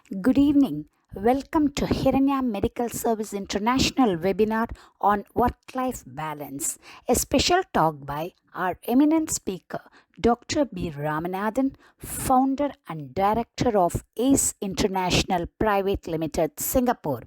Good evening. Welcome to Hiranya Medical Service International webinar on work-life balance. A special talk by our eminent speaker, Dr. B. Ramanathan, founder and director of ACE International Private Limited, Singapore.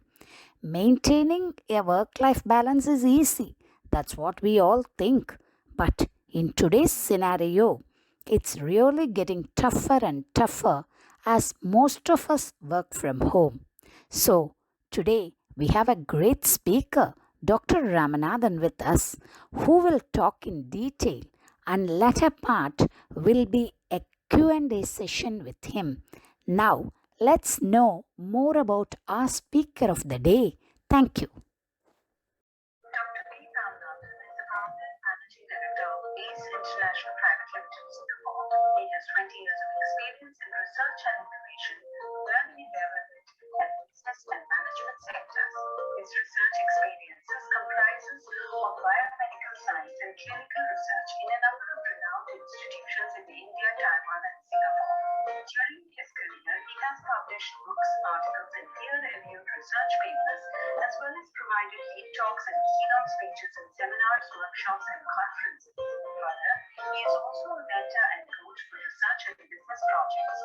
Maintaining a work-life balance is easy. That's what we all think. But in today's scenario, it's really getting tougher and tougher as most of us work from home. So, today we have a great speaker, Dr. Ramanathan, with us, who will talk in detail, and latter part will be a Q&A session with him. Now, let's know more about our speaker of the day. Thank you. Dr. B. Ramanathan is the founder and managing director of ACE International Private Limited, Singapore. He has 20 years of experience in research and innovation, learning and development, and business and management sectors. His research experiences comprises of biomedical science and clinical research in a number of renowned institutions in India, Taiwan, and Singapore. During his career, he has published books, articles, and peer-reviewed research papers, as well as provided lead talks and keynote speeches in seminars, workshops, and conferences. Further, he is also a mentor and coach for research and business projects.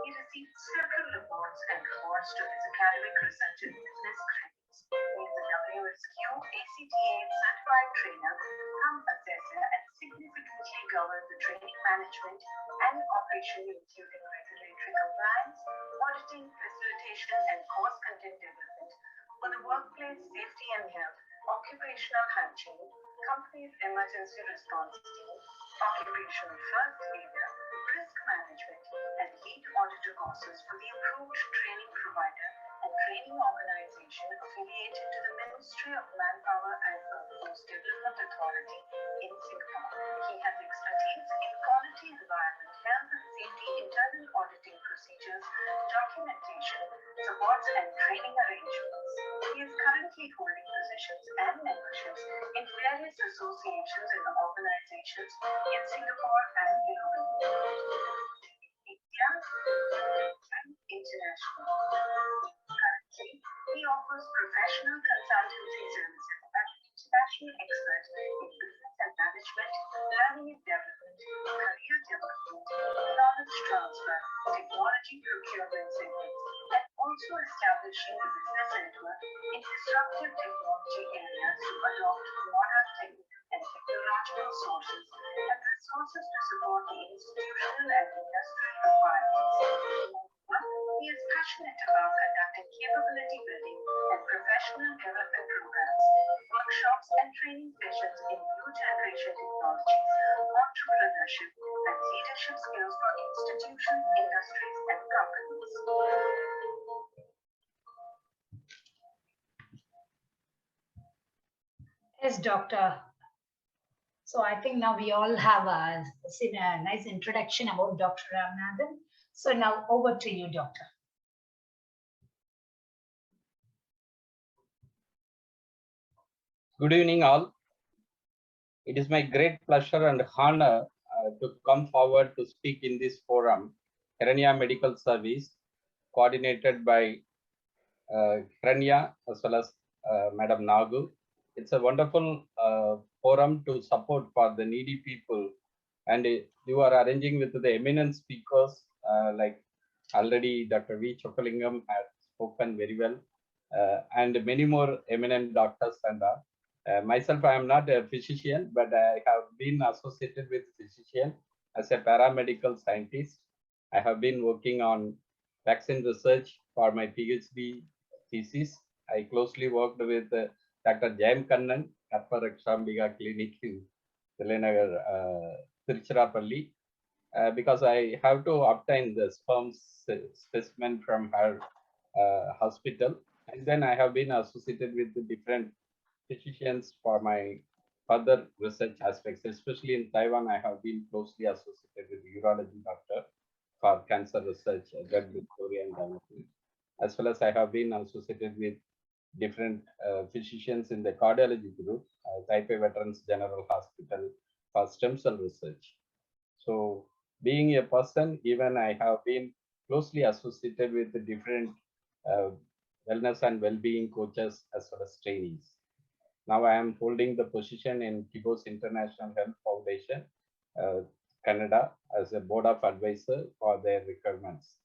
He received several awards and rewards to his academic research and business credits. He is a WSQ ACTA certified trainer, cum assessor, and significantly governed the training management and operation, including regulatory compliance, auditing, facilitation, and course content development for the workplace safety and health, occupational hygiene, company's emergency response team, occupational first aider, risk management, and lead auditor courses for the approved training provider and training organization affiliated to the Ministry of Manpower and Workforce Development Authority in Singapore. He has expertise in quality environment, health and safety, internal auditing procedures, documentation, supports, and training arrangements. He is currently holding positions and memberships in various associations and organizations in Singapore and globally. India and international. Currently, he offers professional consultancy services as an international expert in business and management, learning and development, career development, knowledge transfer, technology procurement segments, and also establishing a business network in disruptive technology areas to adopt modern and technological sources and resources to support the institutional and industrial requirements. He is passionate about conducting capability building and professional development programs, workshops, and training sessions in new generation technologies, entrepreneurship, and leadership skills for institutions, industries, and companies. Yes, doctor. So I think now we all have seen a nice introduction about Dr. Ramanathan. So now over to you, doctor. Good evening, all. It is my great pleasure and honor to come forward to speak in this forum, Hiranya Medical Service, coordinated by Hiranya as well as Madam Nagu. It's a wonderful forum to support for the needy people, and you are arranging with the eminent speakers like already Dr. V. Chokalingam has spoken very well, and many more eminent doctors and myself, I am not a physician, but I have been associated with physician as a paramedical scientist. I have been working on vaccine research for my PhD thesis. I closely worked with Dr. Jayam Kannan, Karpa Rakshambiga Clinic in Villanagar, Tiruchirappalli, because I have to obtain the sperm specimen from her hospital. And then I have been associated with the different physicians for my further research aspects, especially in Taiwan. I have been closely associated with urology doctor for cancer research, drug discovery and development, as well as I have been associated with different physicians in the cardiology group, Taipei Veterans General Hospital for stem cell research. So being a person, even I have been closely associated with the different uh, wellness and well-being coaches as well as trainees. Now I am holding the position in Kibos International Health Foundation, uh, Canada, as a board of advisor for their requirements.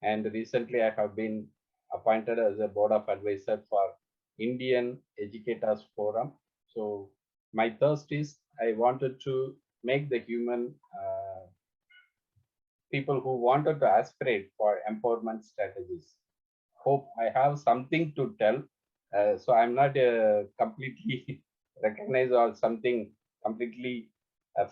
And recently I have been appointed as a board of advisor for Indian Educators Forum. So my thirst is I wanted to make the human people who wanted to aspirate for empowerment strategies. Hope I have something to tell. So I'm not completely recognized or something completely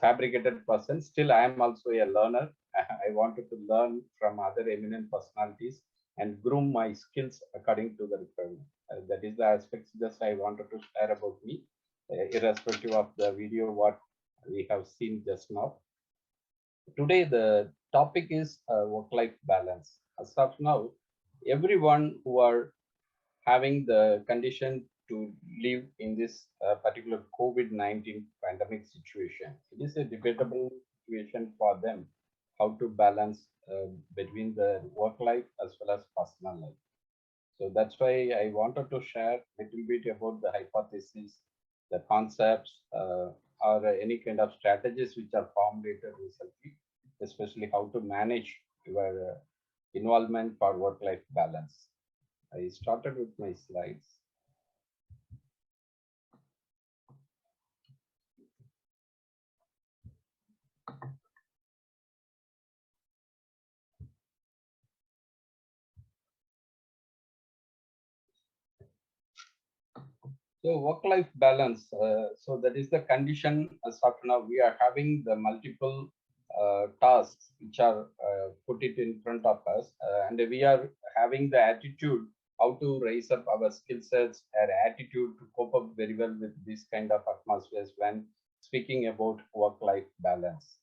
fabricated person. Still, I am also a learner. I wanted to learn from other eminent personalities and groom my skills according to the requirement. That is the aspects just I wanted to share about me, irrespective of the video what we have seen just now. Today, the topic is work-life balance. As of now, everyone who are having the condition to live in this particular COVID-19 pandemic situation, it is a debatable situation for them how to balance between the work life as well as personal life. So that's why I wanted to share a little bit about the hypothesis, the concepts, or any kind of strategies which are formulated recently, especially how to manage your involvement for work-life balance. I started with my slides. So work-life balance. So that is the condition as of now. We are having the multiple tasks which are put it in front of us, and we are having the attitude how to raise up our skill sets and attitude to cope up very well with this kind of atmospheres when speaking about work-life balance.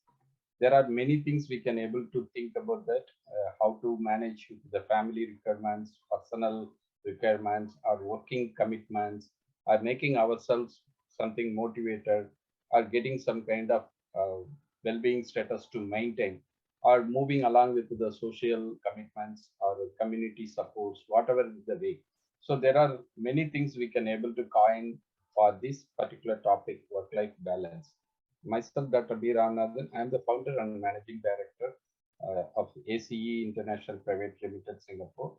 There are many things we can able to think about that, how to manage the family requirements, personal requirements, or working commitments, or making ourselves something motivated, or getting some kind of well-being status to maintain, or moving along with the social commitments or community supports, whatever is the way. So there are many things we can able to coin for this particular topic, work-life balance. Myself, Dr. B. Ramanathan, I am the founder and managing director of ACE International Private Limited, Singapore.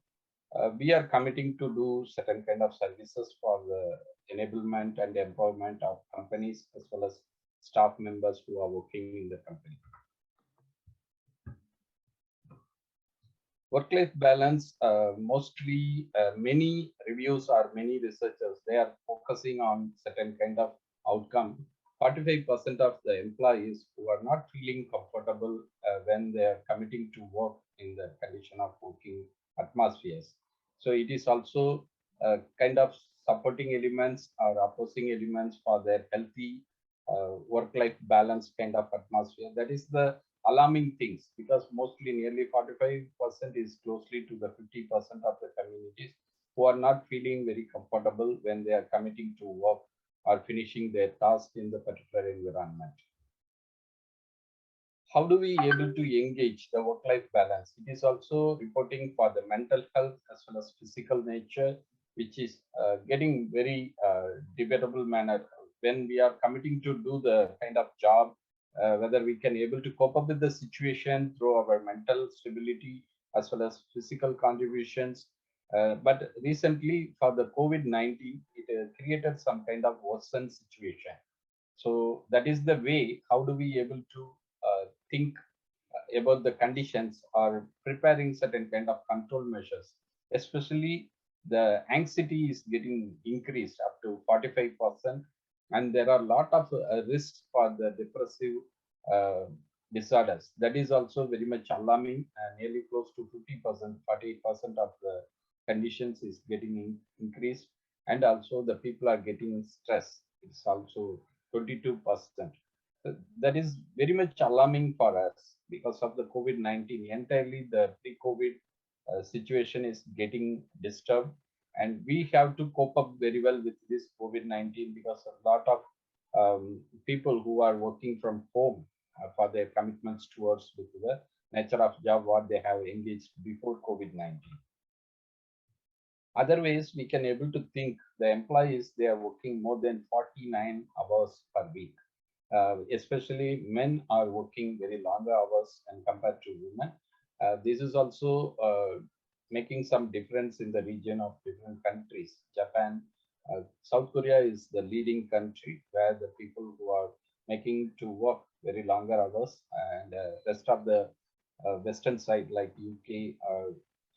We are committing to do certain kind of services for the enablement and empowerment of companies as well as staff members who are working in the company. Work-life balance, mostly many reviews or many researchers, they are focusing on certain kind of outcome. 45% of the employees who are not feeling comfortable when they are committing to work in the condition of working atmospheres. So it is also kind of supporting elements or opposing elements for their healthy work-life balance kind of atmosphere. That is the alarming things, because mostly nearly 45% is closely to the 50% of the communities who are not feeling very comfortable when they are committing to work or finishing their task in the particular environment. How do we able to engage the work-life balance? It is also reporting for the mental health as well as physical nature, which is getting very debatable manner when we are committing to do the kind of job, whether we can able to cope up with the situation through our mental stability as well as physical contributions. But recently for the COVID-19, it created some kind of worsened situation. So that is the way, how do we able to think about the conditions or preparing certain kind of control measures, especially the anxiety is getting increased up to 45%, and there are a lot of risks for the depressive uh, disorders. That is also very much alarming, nearly close to 50%, 48% of the conditions is getting increased, and also the people are getting stress. It's also 22%. That is very much alarming for us because of the COVID-19. Entirely the pre-COVID situation is getting disturbed, and we have to cope up very well with this COVID-19 because a lot of people who are working from home for their commitments towards with the nature of job what they have engaged before COVID-19. Other ways we can able to think the employees, they are working more than 49 hours per week. Especially men are working very longer hours and compared to women. This is also making some difference in the region of different countries. Japan, South Korea is the leading country where the people who are making to work very longer hours, and rest of the western side like UK,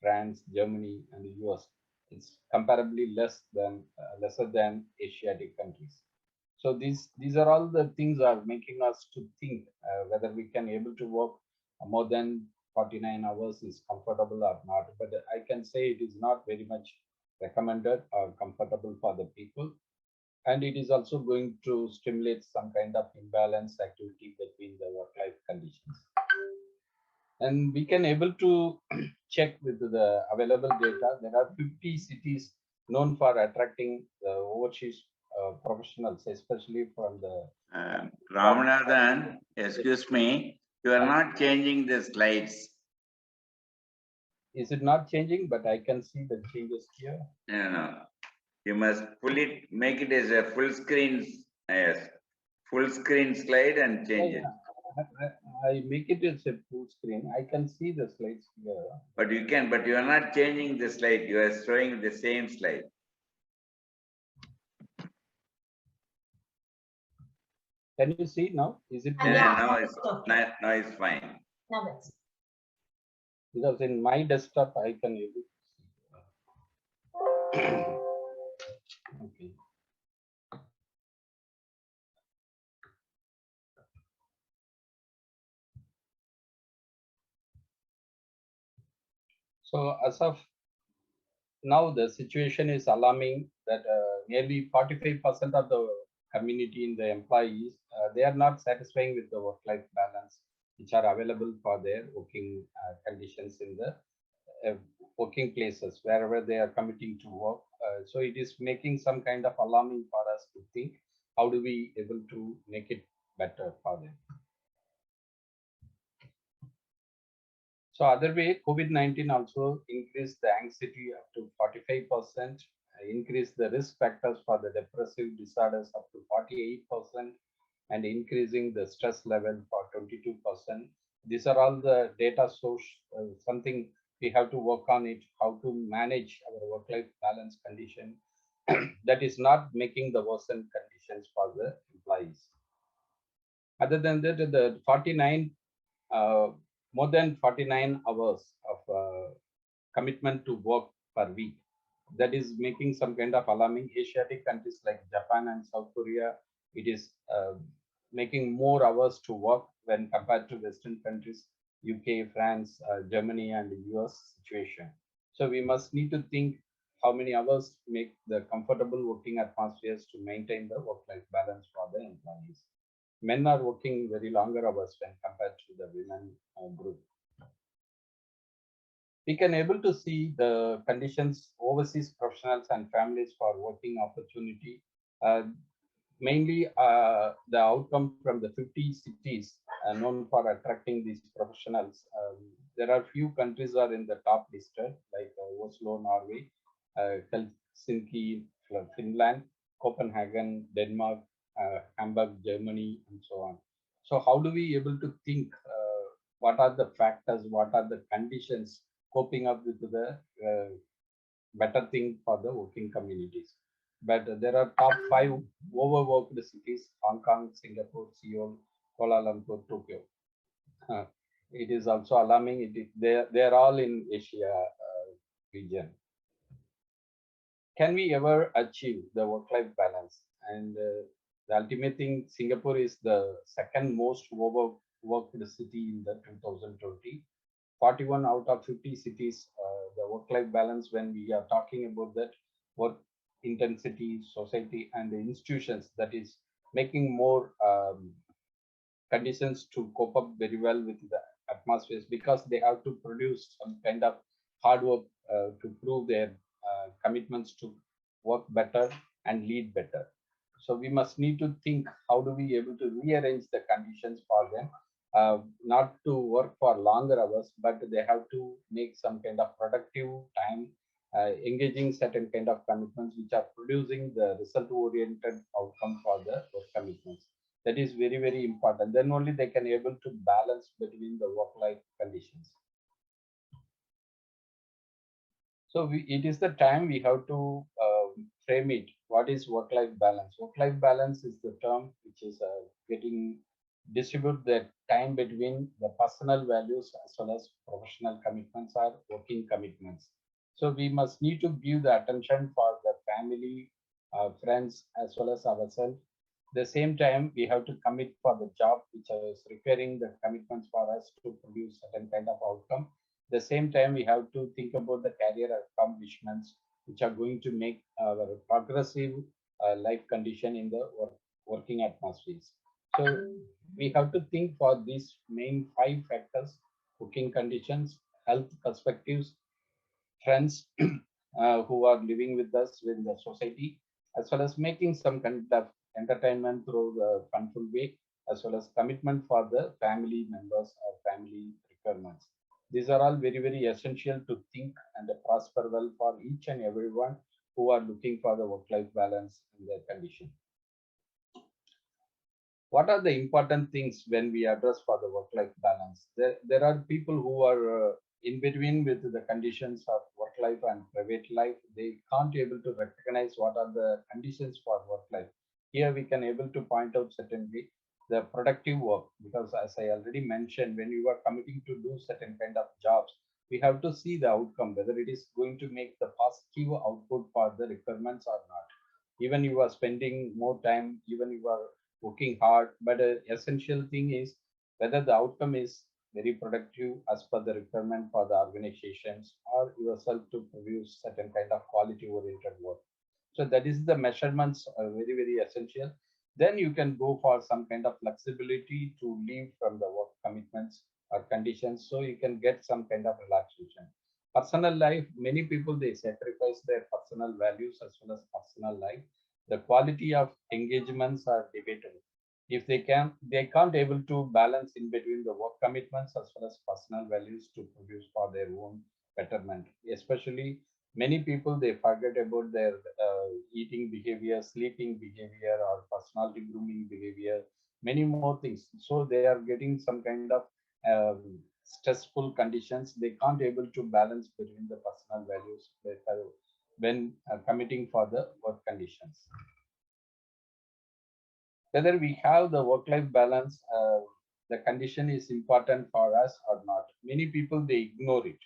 France, Germany, and the US, it's comparably lesser than Asiatic countries. So these are all the things are making us to think whether we can able to work more than 49 hours is comfortable or not. But I can say it is not very much recommended or comfortable for the people, and it is also going to stimulate some kind of imbalance activity between the work-life conditions. And we can able to check with the available data. There are 50 cities known for attracting the overseas professionals, especially from the Ramanathan, excuse me, you are not changing the slides. Is it not changing? But I can see the changes here. No. You must make it as a full screen, yes, full screen slide and change it. I make it as a full screen. I can see the slides here. But you are not changing the slide. You are showing the same slide. Can you see now? Is it Now it's fine. Now it's. Because in my desktop I can able to see. Okay. So as of now, the situation is alarming that nearly 45% of the community in the employees, they are not satisfying with the work-life balance which are available for their working conditions in the working places wherever they are committing to work. So it is making some kind of alarming for us to think how do we able to make it better for them. So other way, COVID-19 also increased the anxiety up to 45%, increased the risk factors for the depressive disorders up to 48%, and increasing the stress level for 22%. These are all the data source, something we have to work on it, how to manage our work-life balance condition that is not making the worsened conditions for the employees. Other than that, the 49 more than 49 hours of commitment to work per week. That is making some kind of alarming. Asiatic countries like Japan and South Korea, it is making more hours to work when compared to Western countries, UK, France, Germany, and the US situation. So we must need to think how many hours make the comfortable working atmospheres to maintain the work-life balance for the employees. Men are working very longer hours when compared to the women group. We can able to see the conditions overseas professionals and families for working opportunity. Mainly the outcome from the 50 cities known for attracting these professionals. There are few countries are in the top listed like Oslo, Norway, Helsinki, Finland, Copenhagen, Denmark, Hamburg, Germany, and so on. So how do we able to think what are the factors, what are the conditions coping up with the better thing for the working communities? But there are top 5 overworked cities: Hong Kong, Singapore, Seoul, Kuala Lumpur, Tokyo. It is also alarming. They are all in Asia region. Can we ever achieve the work-life balance? And the ultimate thing, Singapore is the second most overworked city in the 2020. 41 out of 50 cities, the work-life balance, when we are talking about that work intensity, society, and the institutions, that is making more conditions to cope up very well with the atmospheres, because they have to produce some kind of hard work to prove their commitments to work better and lead better. So we must need to think how do we able to rearrange the conditions for them, not to work for longer hours, but they have to make some kind of productive time engaging certain kind of commitments which are producing the result oriented outcome for the work commitments. That is very, very important. Then only they can able to balance between the work life conditions. So it is the time we have to frame it. What is work-life balance? Work-life balance is the term which is getting distribute the time between the personal values as well as professional commitments or working commitments. So we must need to give the attention for the family, friends, as well as ourselves. The same time, we have to commit for the job, which is requiring the commitments for us to produce certain kind of outcome. The same time, we have to think about the career accomplishments, which are going to make our progressive life condition in the working atmospheres. So we have to think for these main 5 factors: working conditions, health perspectives, friends who are living with us in the society, as well as making some kind of entertainment through the funful way, as well as commitment for the family members or family requirements. These are all very, very essential to think and prosper well for each and everyone who are looking for the work-life balance in their condition. What are the important things when we address for the work-life balance? There are people who are in between with the conditions of work life and private life. They can't able to recognize what are the conditions for work life. Here we can able to point out certainly the productive work, because as I already mentioned, when you are committing to do certain kind of jobs, we have to see the outcome, whether it is going to make the positive output for the requirements or not. Even you are spending more time, even you are working hard, but an essential thing is whether the outcome is very productive as per the requirement for the organizations or yourself to produce certain kind of quality oriented work. So that is the measurements are very, very essential. Then you can go for some kind of flexibility to leave from the work commitments or conditions, so you can get some kind of relaxation. Personal life, many people they sacrifice their personal values as well as personal life. The quality of engagements are debatable. If they can't able to balance in between the work commitments as well as personal values to produce for their own betterment. Especially many people they forget about their eating behavior, sleeping behavior, or personality grooming behavior, many more things. So they are getting some kind of stressful conditions. They can't able to balance between the personal values when committing for the work conditions. Whether we have the work-life balance, the condition is important for us or not. Many people they ignore it.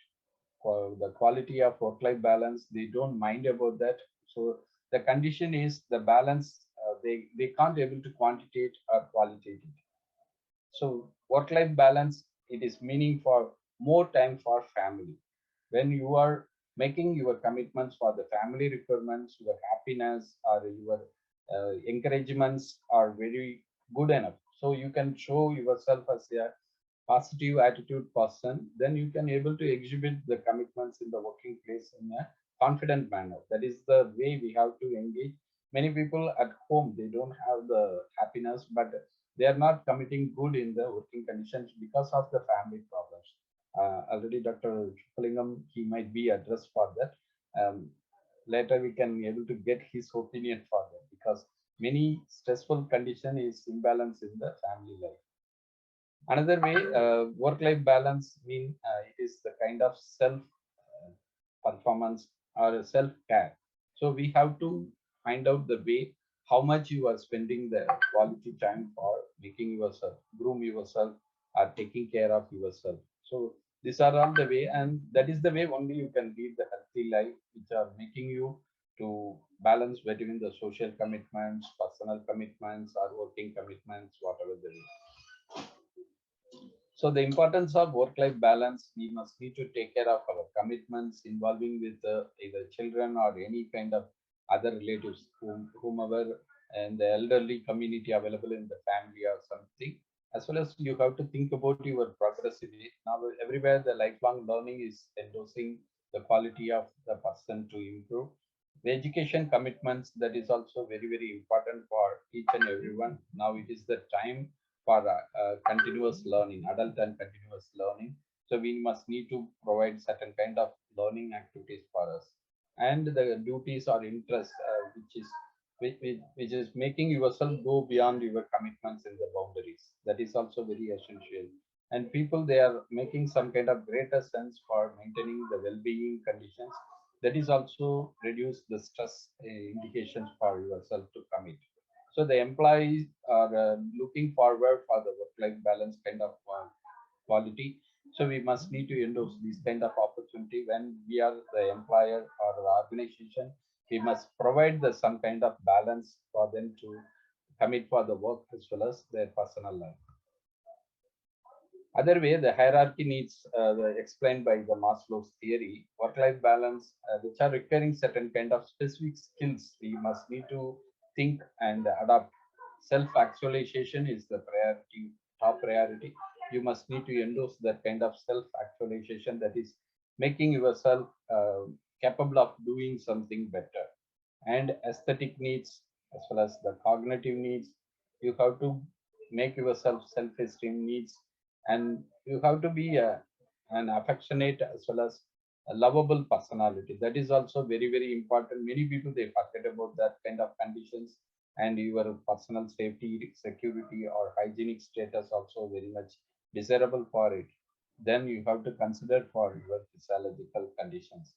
For the quality of work-life balance, they don't mind about that. So the condition is the balance. They can't able to quantitate or qualitate it. So work-life balance, it is meaning for more time for family. When you are making your commitments for the family requirements, your happiness or your encouragements are very good enough. So you can show yourself as a positive attitude person, then you can able to exhibit the commitments in the working place in a confident manner. That is the way we have to engage. Many people at home, they don't have the happiness, but they are not committing good in the working conditions because of the family problems. Already Dr. Chukalingam, he might be addressed for that. Later we can be able to get his opinion for that, because many stressful condition is imbalance in the family life. Another way, work-life balance mean it is the kind of self performance or self-care. So we have to find out the way how much you are spending the quality time for making yourself, groom yourself, or taking care of yourself. So these are all the way, and that is the way only you can lead the healthy life, which are making you to balance between the social commitments, personal commitments, or working commitments, whatever the way. So the importance of work-life balance, we must need to take care of our commitments involving with either children or any kind of other relatives, whomever, and the elderly community available in the family or something. As well as you have to think about your progressively. Now everywhere the lifelong learning is endorsing the quality of the person to improve. The education commitments, that is also very, very important for each and everyone. Now it is the time for continuous learning, adult and continuous learning. So we must need to provide certain kind of learning activities for us. and the duties or interests, which is making yourself go beyond your commitments in the boundaries. That is also very essential. And people, they are making some kind of greater sense for maintaining the well-being conditions. That is also reduce the stress indications for yourself to commit. So the employees are looking forward for the work-life balance kind of quality. So we must need to endorse this kind of opportunity when we are the employer or the organization. We must provide the some kind of balance for them to commit for the work as well as their personal life. Other way, the hierarchy needs explained by the Maslow's theory, work-life balance, which are requiring certain kind of specific skills. We must need to think and adapt. Self-actualization is the priority, top priority. You must need to endorse that kind of self-actualization, that is making yourself capable of doing something better. And aesthetic needs as well as the cognitive needs, you have to make yourself self-esteem needs, and you have to be an affectionate as well as a lovable personality. That is also very, very important. Many people, they forget about that kind of conditions, and your personal safety, security, or hygienic status also very much desirable for it. Then you have to consider for your physiological conditions.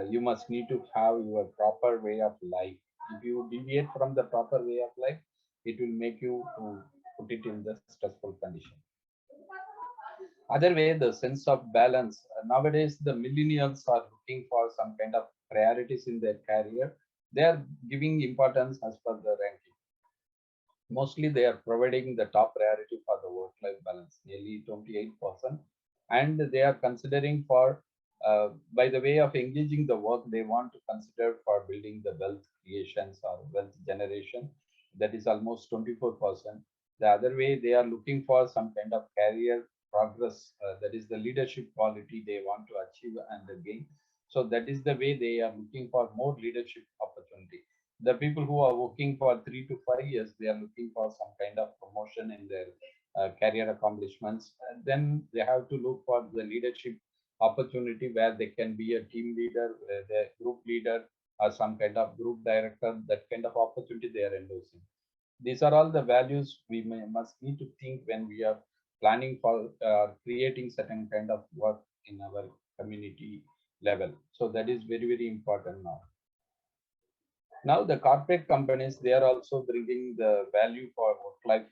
You must need to have your proper way of life. If you deviate from the proper way of life, it will make you to put it in the stressful condition. Other way, the sense of balance. Nowadays, the millennials are looking for some kind of priorities in their career. They are giving importance as per the ranking. Mostly, they are providing the top priority for the work-life balance, nearly 28%, and they are considering for by the way of engaging the work, they want to consider for building the wealth creations or wealth generation. That is almost 24%. The other way, they are looking for some kind of career progress, that is the leadership quality they want to achieve and gain. So that is the way they are looking for more leadership opportunity. The people who are working for 3 to 5 years, they are looking for some kind of promotion in their career accomplishments. And then they have to look for the leadership opportunity where they can be a team leader, the group leader, or some kind of group director. That kind of opportunity they are endorsing. These are all the values we must need to think when we are planning for creating certain kind of work in our community level. So that is very, very important now. Now the corporate companies, they are also bringing the value for work life,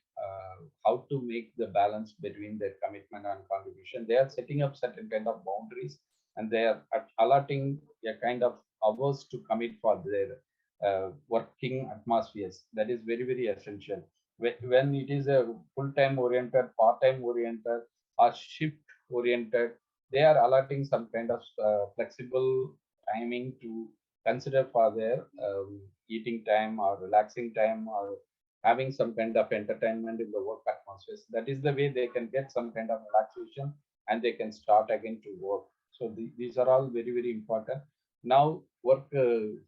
how to make the balance between their commitment and contribution. They are setting up certain kind of boundaries, and they are allotting a kind of hours to commit for their working atmospheres. That is very, very essential. When it is a full-time oriented, part-time oriented, or shift oriented, they are allotting some kind of flexible timing to consider for their eating time or relaxing time or having some kind of entertainment in the work atmosphere. That is the way they can get some kind of relaxation and they can start again to work. So these are all very, very important. Now work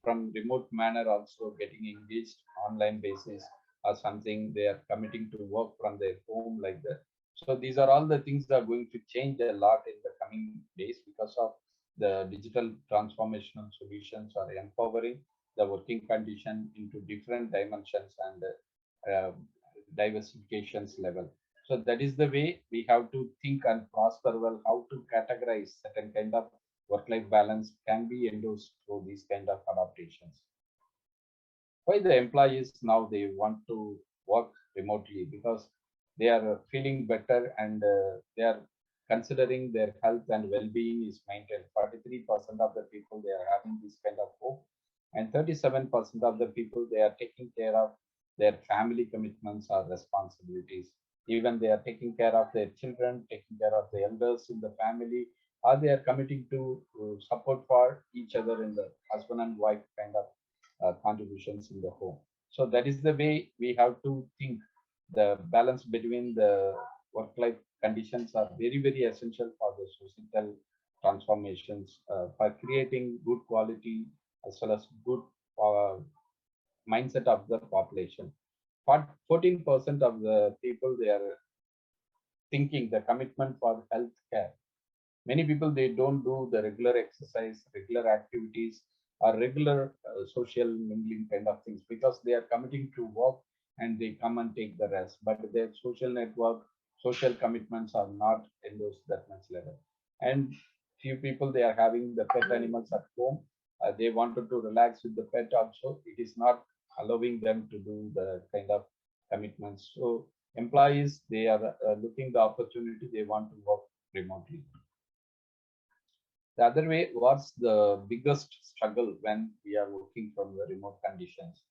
from remote manner, also getting engaged online basis or something, they are committing to work from their home like that. So these are all the things that are going to change a lot in the coming days because of the digital transformational solutions are empowering the working condition into different dimensions and diversifications level. So that is the way we have to think and prosper well, how to categorize certain kind of work-life balance can be endorsed through these kind of adaptations. Why the employees now they want to work remotely? Because they are feeling better and they are considering their health and well-being is maintained. 43% of the people, they are having this kind of hope, and 37% of the people, they are taking care of their family commitments or responsibilities. Even they are taking care of their children, taking care of the elders in the family, or they are committing to support for each other in the husband and wife kind of contributions in the home. So that is the way we have to think. The balance between the work-life conditions are very, very essential for the societal transformations, for creating good quality as well as good uh, mindset of the population. 14% of the people, they are thinking the commitment for health care. Many people, they don't do the regular exercise, regular activities, or regular social mingling kind of things, because they are committing to work and they come and take the rest, but their social network, social commitments are not in those that much level. And few people, they are having the pet animals at home. They wanted to relax with the pet also. It is not allowing them to do the kind of commitments. So employees, they are looking the opportunity, they want to work remotely. The other way, what's the biggest struggle when we are working from the remote conditions?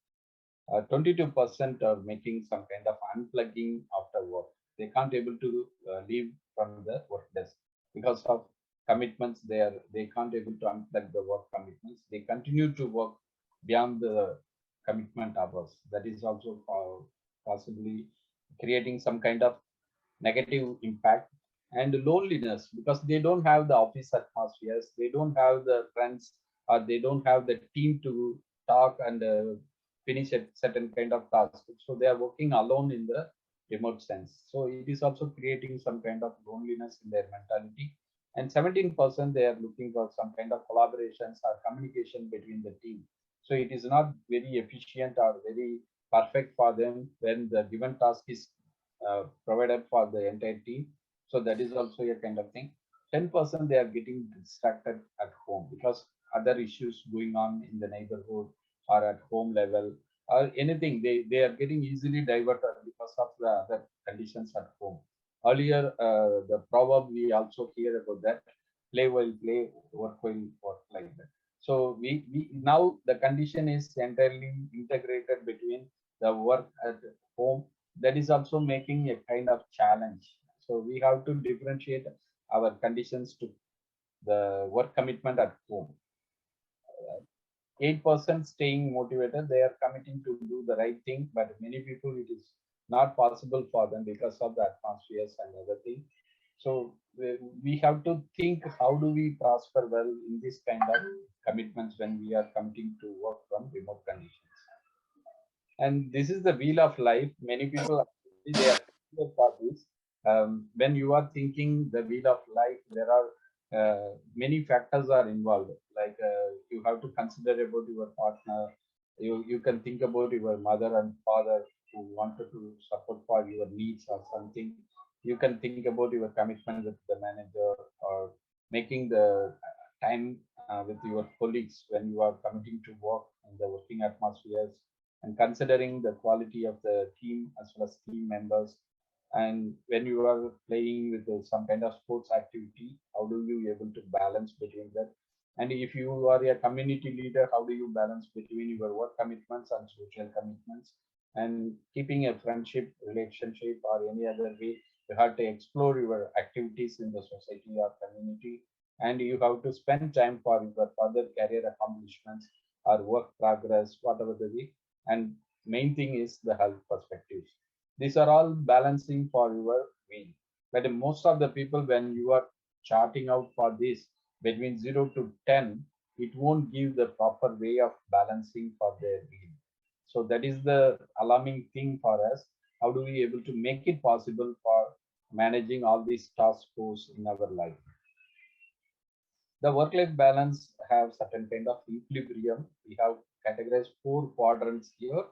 22% are making some kind of unplugging after work. They can't able to leave from the work desk because of commitments. They can't able to unplug the work commitments. They continue to work beyond the commitment hours. That is also possibly creating some kind of negative impact and loneliness, because they don't have the office atmospheres, they don't have the friends, or they don't have the team to talk and finish a certain kind of task. So they are working alone in the remote sense. So it is also creating some kind of loneliness in their mentality. And 17% they are looking for some kind of collaborations or communication between the team. So it is not very efficient or very perfect for them when the given task is provided for the entire team. So that is also a kind of thing. 10% they are getting distracted at home because other issues going on in the neighborhood or at home level or anything. They are getting easily diverted because of the other conditions at home. Earlier, the proverb we also hear about that: play while play, work while work, like that. So we now the condition is entirely integrated between the work at home. That is also making a kind of challenge. So we have to differentiate our conditions to the work commitment at home. 8% staying motivated, they are committing to do the right thing, but many people it is not possible for them because of the atmospheres and other things. So we have to think, how do we prosper well in this kind of commitments when we are committing to work from remote conditions? And this is the wheel of life. Many people they are for this. When you are thinking the wheel of life, there are many factors are involved, like you have to consider about your partner. You can think about your mother and father who wanted to support for your needs or something. You can think about your commitment with the manager, or making the time with your colleagues when you are committing to work in the working atmospheres, and considering the quality of the team as well as team members. And when you are playing with some kind of sports activity, how do you able to balance between that? And if you are a community leader, how do you balance between your work commitments and social commitments? And keeping a friendship relationship or any other way, you have to explore your activities in the society or community, and you have to spend time for your further career accomplishments or work progress, whatever the way. And main thing is the health perspectives. These are all balancing for your wheel. But most of the people, when you are charting out for this between 0 to 10, it won't give the proper way of balancing for their wheel. So that is the alarming thing for us. How do we able to make it possible for managing all these task force in our life? The work-life balance have certain kind of equilibrium. We have categorized 4 quadrants here: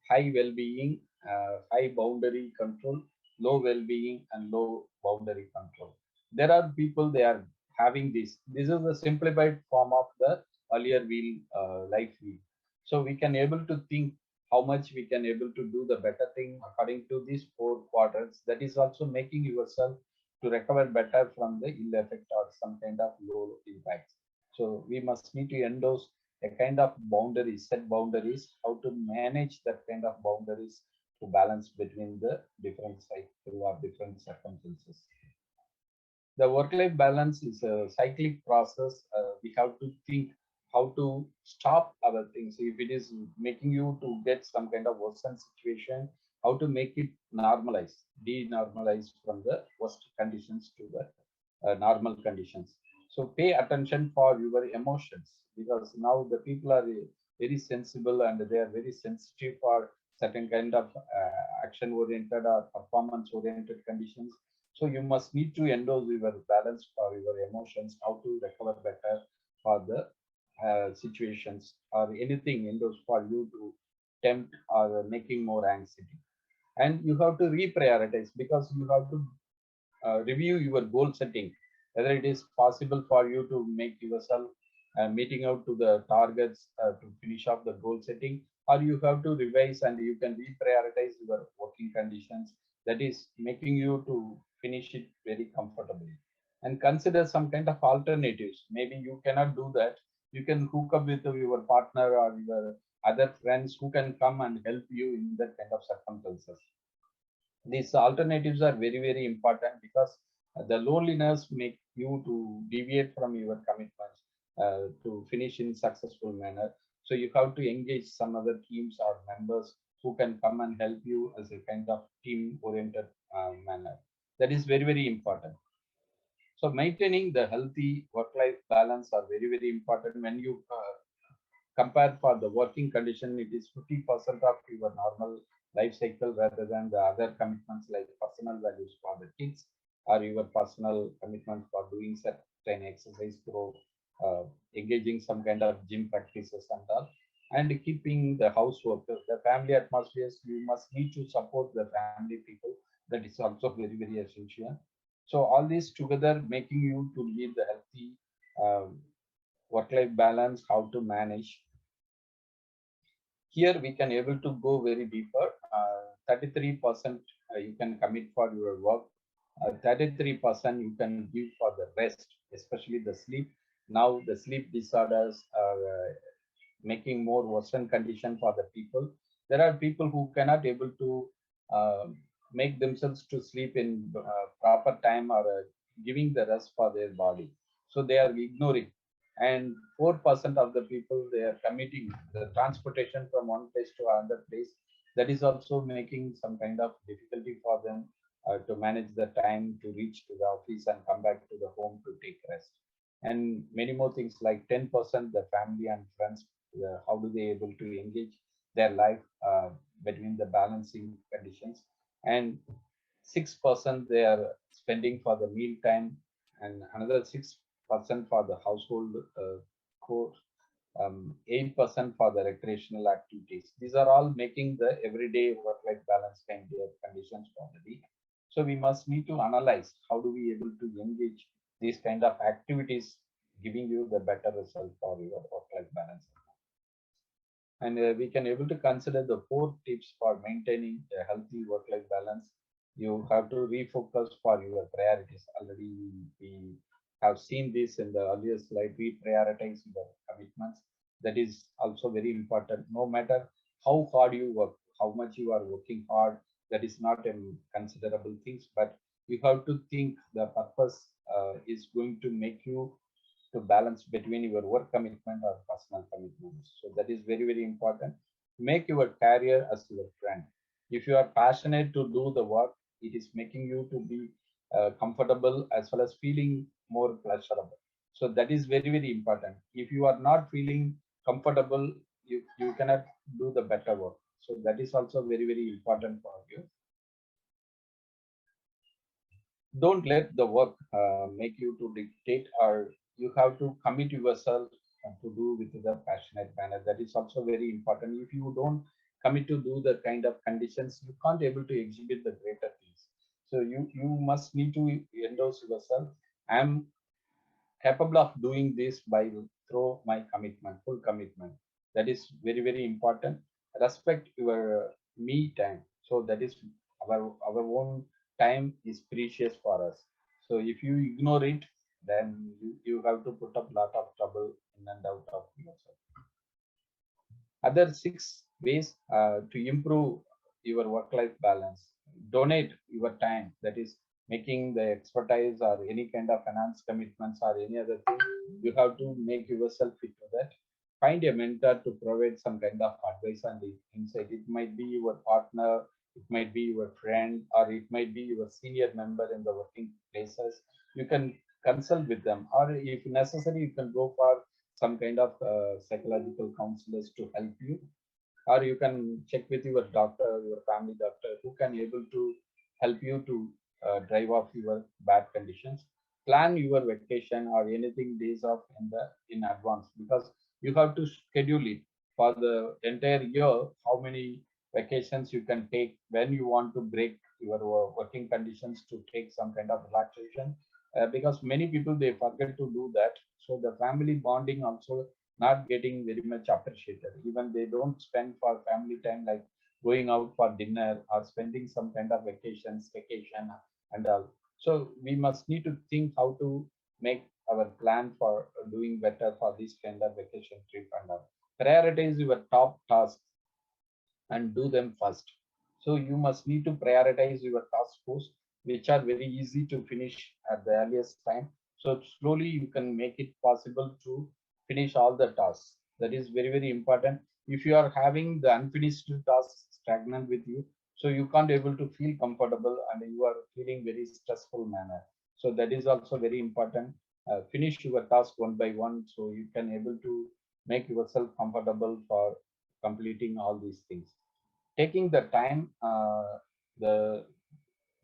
high well-being, high boundary control, low well-being, and low boundary control. There are people, they are having this. This is the simplified form of the earlier wheel, life wheel. So we can able to think how much we can able to do the better thing according to these 4 quadrants. That is also making yourself to recover better from the ill effect or some kind of low impacts. So we must need to endorse a kind of boundaries, set boundaries, how to manage that kind of boundaries to balance between the different cycle or different circumstances. The work-life balance is a cyclic process. We have to think how to stop our things. If it is making you to get some kind of worsen situation, how to make it normalize, denormalize from the worst conditions to the normal conditions. So pay attention for your emotions, because now the people are very sensible and they are very sensitive for certain kind of action oriented or performance oriented conditions. So you must need to endorse your balance for your emotions, how to recover better for the situations or anything indoors for you to tempt or making more anxiety. And you have to reprioritize because you have to review your goal setting, whether it is possible for you to make yourself meeting out to the targets to finish off the goal setting, or you have to revise and you can reprioritize your working conditions that is making you to finish it very comfortably. And consider some kind of alternatives. Maybe you cannot do that. You can hook up with your partner or your other friends who can come and help you in that kind of circumstances. These alternatives are very, very important because the loneliness make you to deviate from your commitments to finish in successful manner. So you have to engage some other teams or members who can come and help you as a kind of team oriented manner. That is very, very important. So maintaining the healthy work-life balance are very, very important. When you compare for the working condition, it is 50% of your normal life cycle rather than the other commitments like personal values for the kids or your personal commitments for doing certain exercise through uh, engaging some kind of gym practices and all, and keeping the housework, the family atmospheres. You must need to support the family people. That is also very, very essential. So all these together making you to lead the healthy work-life balance, how to manage. Here we can able to go very deeper. 33% you can commit for your work. 33% you can give for the rest, especially the sleep. Now the sleep disorders are making more worsen condition for the people. There are people who cannot able to uh, make themselves to sleep in proper time or giving the rest for their body. So they are ignoring. And 4% of the people, they are committing the transportation from one place to another place. That is also making some kind of difficulty for them to manage the time to reach to the office and come back to the home to take rest. And many more things like 10% the family and friends, how do they able to engage their life between the balancing conditions. And 6% they are spending for the meal time, and another 6% for the household core, 8% for the recreational activities. These are all making the everyday work-life balance kind of conditions for the week. So we must need to analyze how do we able to engage these kind of activities, giving you the better result for your work-life balance. And we can able to consider the 4 tips for maintaining a healthy work-life balance. You have to refocus for your priorities. Already we have seen this in the earlier slide. We prioritize your commitments. That is also very important. No matter how hard you work, how much you are working hard, that is not a considerable things, but you have to think the purpose is going to make you to balance between your work commitment or personal commitments. So that is very, very important. Make your career as your friend. If you are passionate to do the work, it is making you to be comfortable as well as feeling more pleasurable. So that is very, very important. If you are not feeling comfortable, you cannot do the better work. So that is also very, very important for you. Don't let the work make you to dictate, or you have to commit yourself to do with the passionate manner. That is also very important. If you don't commit to do the kind of conditions, you can't able to exhibit the greater things. So you must need to endorse yourself. I'm capable of doing this by through my commitment, full commitment. That is very, very important. Respect your me time. So that is our own time is precious for us. So if you ignore it, then you have to put up lot of trouble in and out of yourself. Other 6 ways to improve your work-life balance. Donate your time. That is making the expertise or any kind of finance commitments or any other thing. You have to make yourself fit to that. Find a mentor to provide some kind of advice and insight. It might be your partner, it might be your friend, or it might be your senior member in the working places. You can consult with them, or if necessary, you can go for some kind of psychological counselors to help you, or you can check with your doctor, your family doctor, who can able to help you to drive off your bad conditions. Plan your vacation or anything days off in advance, because You have to schedule it for the entire year, how many vacations you can take, when you want to break your working conditions to take some kind of relaxation, because many people they forget to do that. So the family bonding also not getting very much appreciated. Even they don't spend for family time like going out for dinner or spending some kind of vacation and all. So we must need to think how to make our plan for doing better for this kind of vacation trip and all. Prioritize your top tasks and do them first. So you must need to prioritize your task force, which are very easy to finish at the earliest time. So slowly you can make it possible to finish all the tasks. That is very, very important. If you are having the unfinished tasks stagnant with you, so you can't able to feel comfortable and you are feeling very stressful manner. So that is also very important. Finish your task one by one, so you can able to make yourself comfortable for completing all these things. Taking the time, the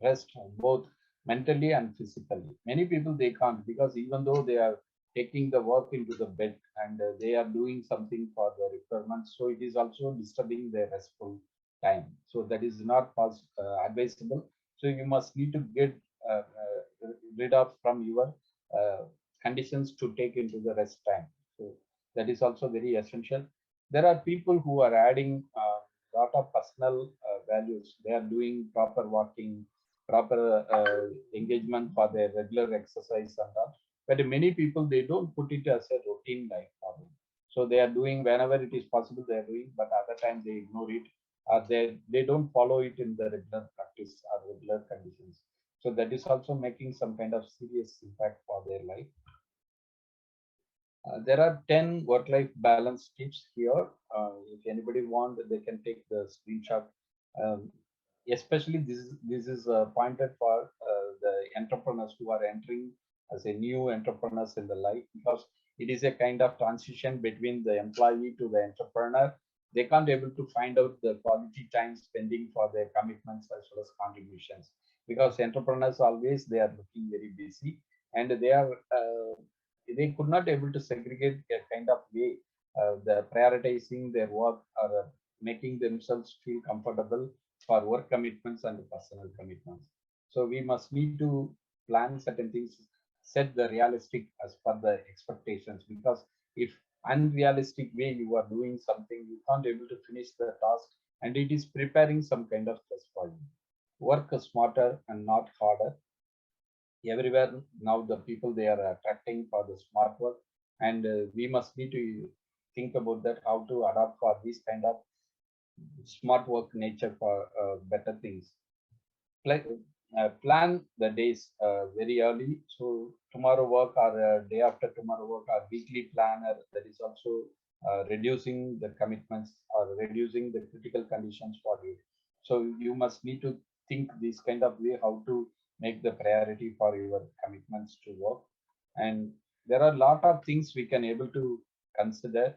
rest both mentally and physically. Many people they can't, because even though they are taking the work into the bed and they are doing something for the requirements, so it is also disturbing their restful time. So that is not advisable. So you must need to get rid of from your uh, conditions to take into the rest time. So that is also very essential. There are people who are adding lot of personal values. They are doing proper walking, proper engagement for their regular exercise and all. But many people they don't put it as a routine life for them. So they are doing whenever it is possible they are doing, but other time they ignore it, or they don't follow it in the regular practice or regular conditions. So that is also making some kind of serious impact for their life. There are 10 work-life balance tips here. If anybody want, they can take the screenshot. Um, Especially this is pointed for the entrepreneurs who are entering as a new entrepreneurs in the life, because it is a kind of transition between the employee to the entrepreneur. They can't able to find out the quality time spending for their commitments as well as contributions, because entrepreneurs always they are looking very busy, and they could not able to segregate a kind of way the prioritizing their work or making themselves feel comfortable for work commitments and personal commitments. So we must need to plan certain things, set the realistic as per the expectations, because if unrealistic way you are doing something, you can't able to finish the task, and it is preparing some kind of stress for you. Work smarter and not harder. Everywhere now the people they are attracting for the smart work, and we must need to think about that, how to adapt for this kind of smart work nature for better things. Like plan the days very early, so tomorrow work or day after tomorrow work or weekly planner, that is also reducing the commitments or reducing the critical conditions for you. So you must need to think this kind of way, how to make the priority for your commitments to work. And there are a lot of things we can able to consider,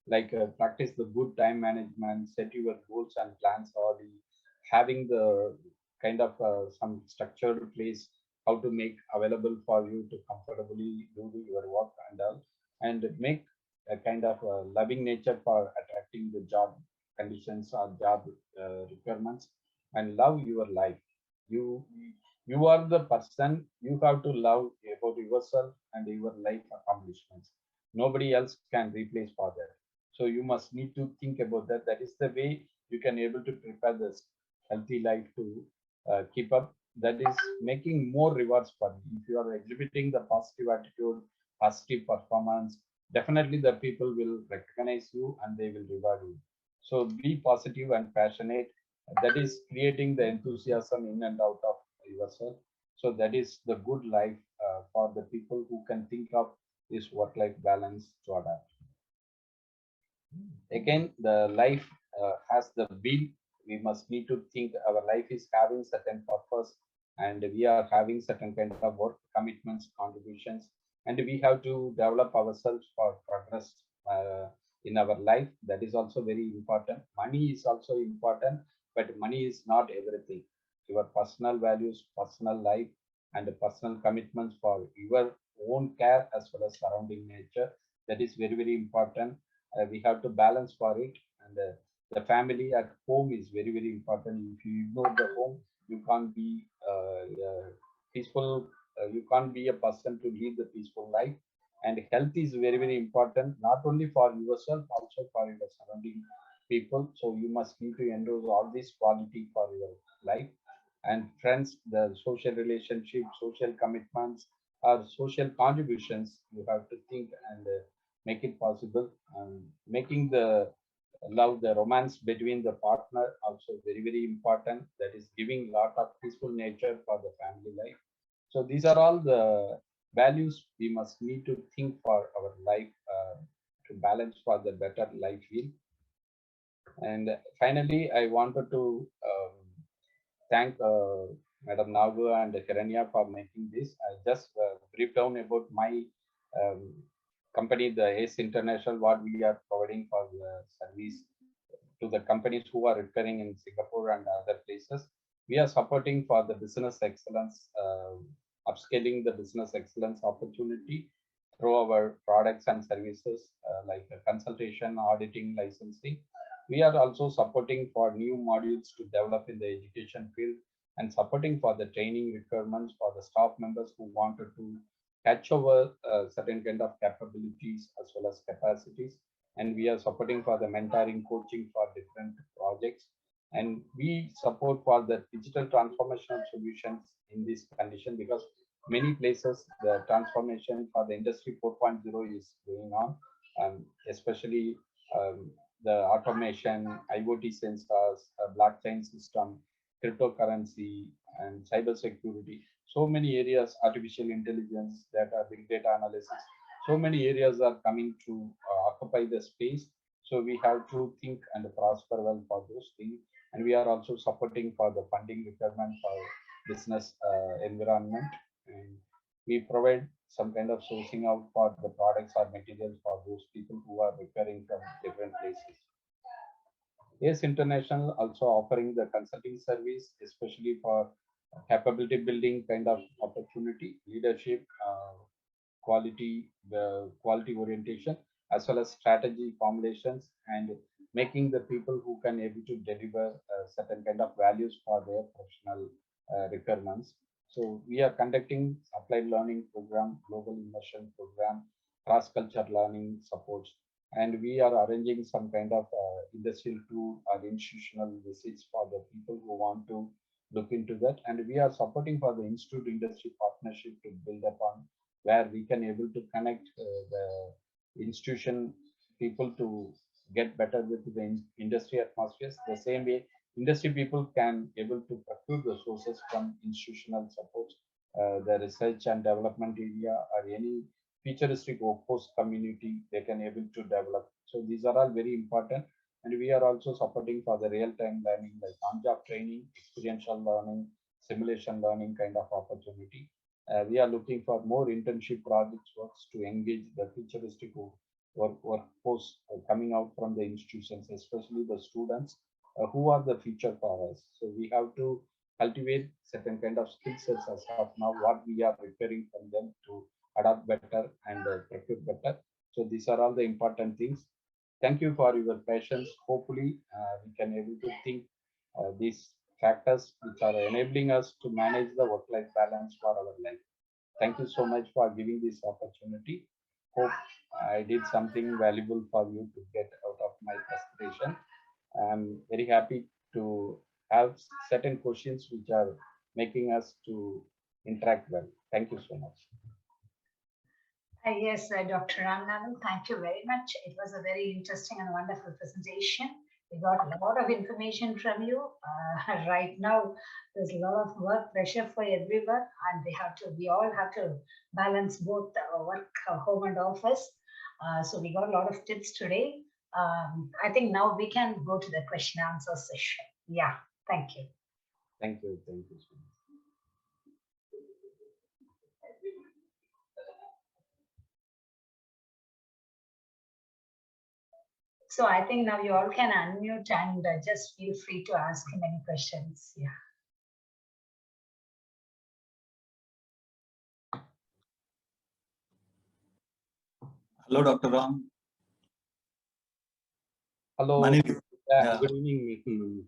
like practice the good time management, set your goals and plans early, having the kind of some structured place, how to make available for you to comfortably do your work and all, and make a kind of loving nature for attracting the job conditions or job requirements, and love your life. You you are the person, you have to love about yourself and your life accomplishments. Nobody else can replace for that. So you must need to think about that. That is the way you can able to prepare this healthy life to keep up. That is making more rewards for you. If you are exhibiting the positive attitude, positive performance, definitely the people will recognize you and they will reward you. So be positive and passionate. That is creating the enthusiasm in and out of yourself. So that is the good life for the people who can think of this work-life balance to adapt. Again, the life has the bill. We must need to think our life is having certain purpose, and we are having certain kind of work commitments, contributions, and we have to develop ourselves for progress in our life. That is also very important. Money is also important, but money is not everything. Your personal values, personal life, and personal commitments for your own care as well as surrounding nature, That is very, very important. We have to balance for it. And the family at home is very, very important. If you ignore the home, you can't be peaceful. You can't be a person to lead the peaceful life. And health is very, very important, not only for yourself, also for your surrounding people. So you must need to endorse all this quality for your life. And friends, the social relationship, social commitments, or social contributions, you have to think and make it possible. Making the love, the romance between the partner also very, very important. That is giving lot of peaceful nature for the family life. So these are all the values we must need to think for our life, to balance for the better life feel. And finally, I wanted to thank Madam Nagu and Hiranya for making this. I just brief down about my um, company, the ACE International, what we are providing for the service to the companies who are repairing in Singapore and other places. We are supporting for the business excellence, upscaling the business excellence opportunity through our products and services like consultation, auditing, licensing. We are also supporting for new modules to develop in the education field and supporting for the training requirements for the staff members who wanted to catch over certain kind of capabilities as well as capacities. And we are supporting for the mentoring, coaching for different projects. And we support for the digital transformational solutions in this condition, because many places the transformation for the industry 4.0 is going on, especially the automation, IoT sensors, blockchain system, cryptocurrency, and cyber security. So many areas, artificial intelligence, data, big data analysis. So many areas are coming to occupy the space. So we have to think and prosper well for those things. And we are also supporting for the funding requirement for business environment. And we provide some kind of sourcing out for the products or materials for those people who are repairing from different places. Yes, International also offering the consulting service, especially for capability building kind of opportunity, leadership, quality orientation, as well as strategy formulations, and making the people who can able to deliver certain kind of values for their professional requirements. So we are conducting applied learning program, global immersion program, cross-culture learning supports, and we are arranging some kind of industrial tour or institutional visits for the people who want to look into that. And we are supporting for the institute industry partnership to build upon, where we can able to connect the institution people to get better with the industry atmospheres. The same way, industry people can able to procure the sources from institutional support, the research and development area, or any futuristic workforce community they can able to develop. So these are all very important. And we are also supporting for the real-time learning, like on-job training, experiential learning, simulation learning kind of opportunity. We are looking for more internship projects works to engage the futuristic workforce coming out from the institutions, especially the students who are the future for us. So we have to cultivate certain kind of skill sets as of now, what we are preparing from them to adapt better and procure better. So these are all the important things. Thank you for your patience. Hopefully, we can able to think these factors which are enabling us to manage the work-life balance for our life. Thank you so much for giving this opportunity. Hope I did something valuable for you to get out of my presentation. I'm very happy to have certain questions which are making us to interact well. Thank you so much. Yes, Dr. Ramanathan, thank you very much. It was a very interesting and wonderful presentation. We got a lot of information from you. Right now, there's a lot of work pressure for everyone, and we all have to balance both work, home and office. So we got a lot of tips today. I think now we can go to the question answer session. Yeah, thank you. Thank you. Thank you so much. So I think now you all can unmute and just feel free to ask him any questions. Yeah. Hello, Dr. Ram. Hello. Manil. Yeah. Good evening. Good evening.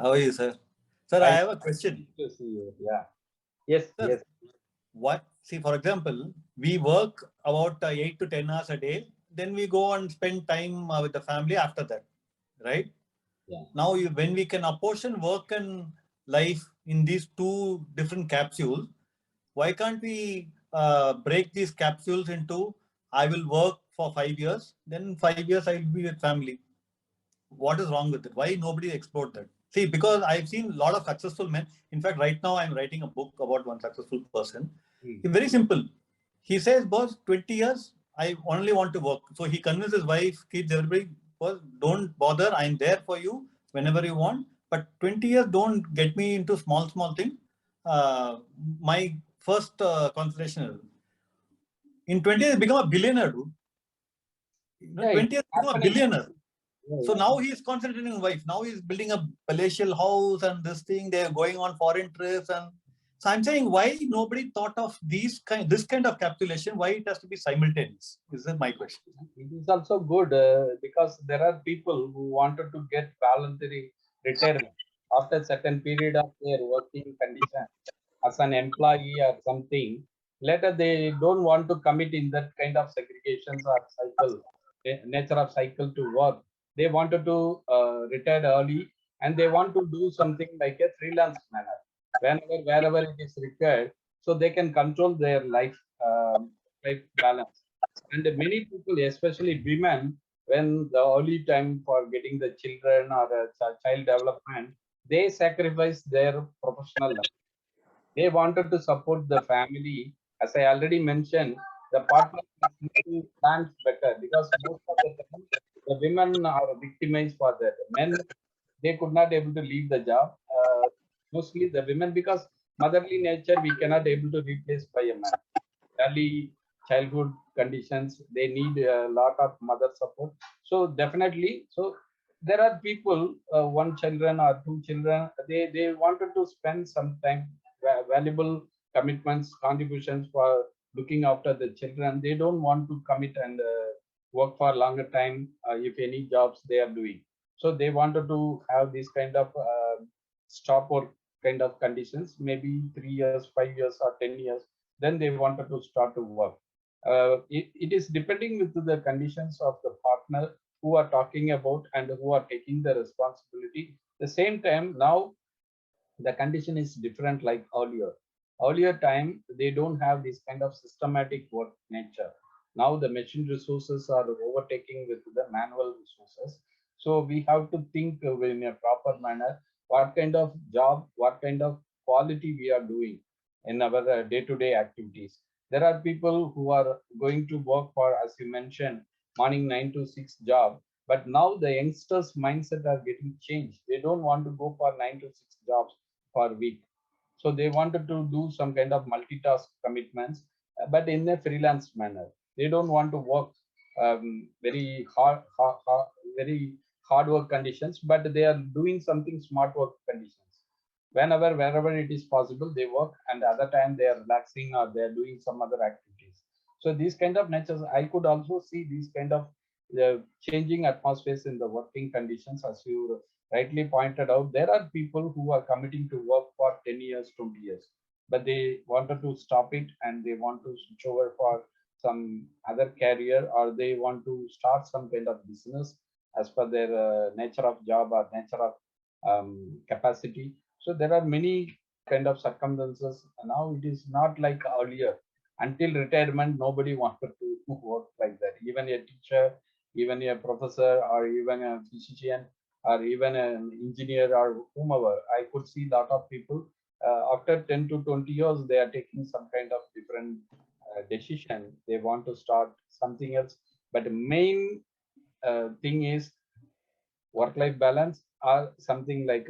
How are you, sir? Sir, I have a question. Good to see you. Yeah. Yes. Sir, Yes. What? See, for example, we work about 8 to 10 hours a day. Then we go and spend time with the family after that, right? Yeah. Now, when we can apportion work and life in these two different capsules, why can't we break these capsules into I will work for 5 years, then 5 years I will be with family. What is wrong with it? Why nobody explored that? See, because I've seen a lot of successful men. In fact, right now I'm writing a book about one successful person. Very simple. He says, boss, 20 years, I only want to work. So he convinces his wife, kids, everybody, boss, don't bother. I'm there for you whenever you want. But 20 years, don't get me into small thing. My first consideration is, in 20 years, become a billionaire, dude. 20 years, become a billionaire. So now he's concentrating on wife. Now he's building a palatial house and this thing. They're going on foreign trips, and so I'm saying, why nobody thought of this kind of capitulation? Why it has to be simultaneous? Is that my question? It is also good because there are people who wanted to get voluntary retirement after a certain period of their working condition as an employee or something. Later, they don't want to commit in that kind of segregations or cycle, nature of cycle to work. They wanted to retire early and they want to do something like a freelance manner, wherever it is required, so they can control their life balance. And many people, especially women, when the early time for getting the children or child development, they sacrifice their professional life. They wanted to support the family. As I already mentioned, the partner need to plan better because most of the time the women are victimized for that. Men, they could not able to leave the job. Mostly the women, because motherly nature we cannot able to replace by a man. Early childhood conditions, they need a lot of mother support. So definitely, so there are people, one children or two children, they wanted to spend some time, valuable commitments, contributions for looking after the children. They don't want to commit and work for longer time if any jobs they are doing. So they wanted to have this kind of stop work kind of conditions, maybe 3 years, 5 years, or 10 years. Then they wanted to start to work. It is depending with the conditions of the partner who are talking about and who are taking the responsibility. The same time now the condition is different like earlier. Earlier time, they don't have this kind of systematic work nature. Now the machine resources are overtaking with the manual resources. So we have to think in a proper manner what kind of job, what kind of quality we are doing in our day-to-day activities. There are people who are going to work for, as you mentioned, morning 9 to 6 job. But now the youngsters' mindset are getting changed. They don't want to go for 9 to 6 jobs per week. So they wanted to do some kind of multitask commitments, but in a freelance manner. They don't want to work very very hard work conditions, but they are doing something smart work conditions. Wherever it is possible, they work, and the other time they are relaxing or they are doing some other activities. So these kind of natures, I could also see these kind of changing atmospheres in the working conditions, as you rightly pointed out. There are people who are committing to work for 10 years, 20 years, but they wanted to stop it and they want to switch over for some other career, or they want to start some kind of business as per their nature of job or nature of capacity. So there are many kind of circumstances. Now it is not like earlier. Until retirement, nobody wanted to work like that. Even a teacher, even a professor, or even a physician, or even an engineer, or whomever. I could see a lot of people after 10 to 20 years, they are taking some kind of different decision. They want to start something else. But the main thing is work-life balance or something like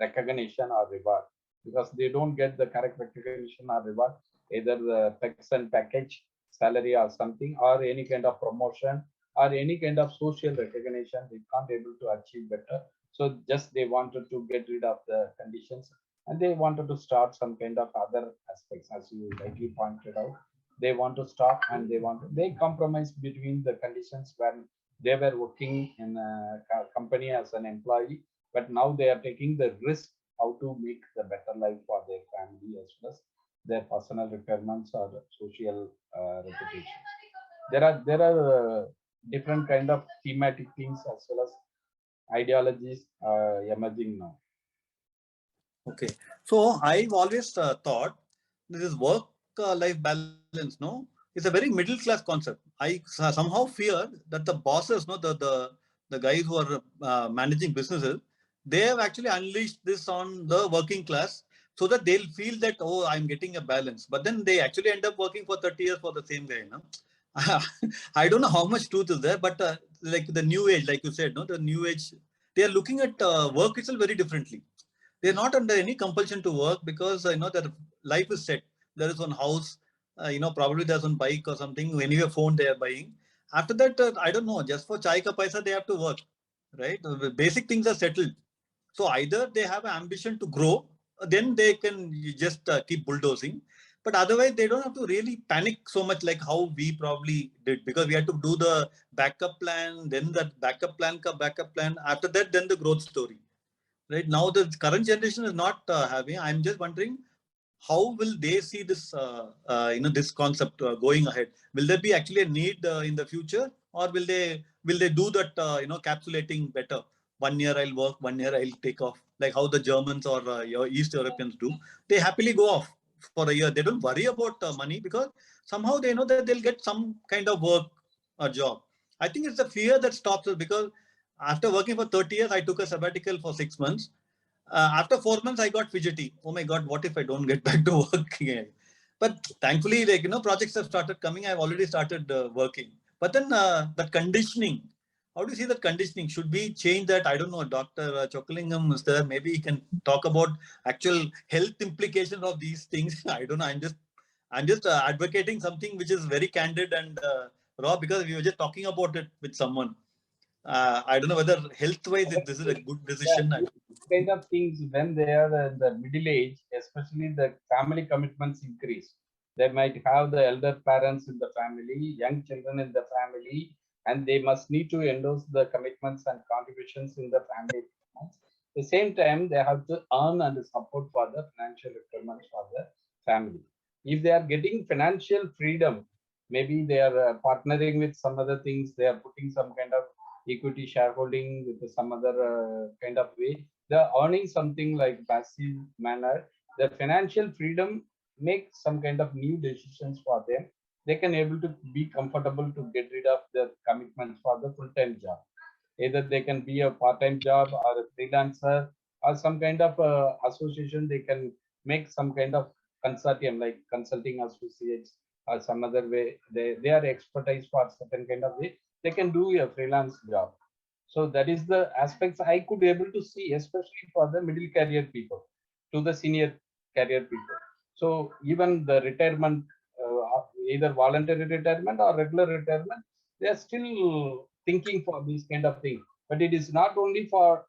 recognition or reward, because they don't get the correct recognition or reward, either the and package salary or something, or any kind of promotion or any kind of social recognition. They can't able to achieve better. So just they wanted to get rid of the conditions and they wanted to start some kind of other aspects, as you rightly pointed out. they want to stop and they compromise between the conditions when they were working in a company as an employee, but now they are taking the risk how to make the better life for their family as well as their personal requirements or social reputation. There are different kind of thematic things as well as ideologies emerging now. Okay. So I've always thought this work-life balance, no, is a very middle-class concept. I somehow fear that the bosses, no, the guys who are managing businesses, they have actually unleashed this on the working class so that they'll feel that, oh, I'm getting a balance. But then they actually end up working for 30 years for the same guy, no? I don't know how much truth is there, but like the new age, like you said, no, the new age, they are looking at work itself very differently. They're not under any compulsion to work because their life is set. There is one house, probably there's one bike or something. Anyway, phone they are buying. After that, I don't know. Just for chai ka paisa, they have to work, right? The basic things are settled. So either they have an ambition to grow, then they can just keep bulldozing. But otherwise, they don't have to really panic so much like how we probably did, because we had to do the backup plan, then the backup plan, backup plan. After that, then the growth story. Right now, the current generation is not having. I'm just wondering how will they see this, this concept going ahead? Will there be actually a need in the future, or will they do that, capsulating better? 1 year I'll work, 1 year I'll take off, like how the Germans or your East Europeans do. They happily go off for a year. They don't worry about money because somehow they know that they'll get some kind of work or job. I think it's the fear that stops us because after working for 30 years, I took a sabbatical for 6 months. After 4 months, I got fidgety. Oh my God, what if I don't get back to work again? But thankfully, projects have started coming. I've already started working. But then that conditioning, how do you see that conditioning? Should we change that? I don't know. Dr. Chokalingam is there. Maybe he can talk about actual health implications of these things. I don't know. I'm just advocating something which is very candid and raw because we were just talking about it with someone. I don't know whether health-wise this is a good Yeah, decision. these kind of things when they are in the middle age, especially the family commitments increase. They might have the elder parents in the family, young children in the family, and they must need to endorse the commitments and contributions in the family. At the same time, they have to earn and support for the financial requirements for the family. If they are getting financial freedom, maybe they are partnering with some other things, they are putting some kind of equity shareholding with some other kind of way, they're earning something like passive manner. The financial freedom makes some kind of new decisions for them. They can able to be comfortable to get rid of their commitments for the full-time job. Either they can be a part-time job or a freelancer or some kind of association. They can make some kind of consortium like consulting associates or some other way. They are expertise for certain kind of way. They can do a freelance job. So that is the aspects I could able to see, especially for the middle career people to the senior career people. So even the retirement, either voluntary retirement or regular retirement, they are still thinking for this kind of thing. But it is not only for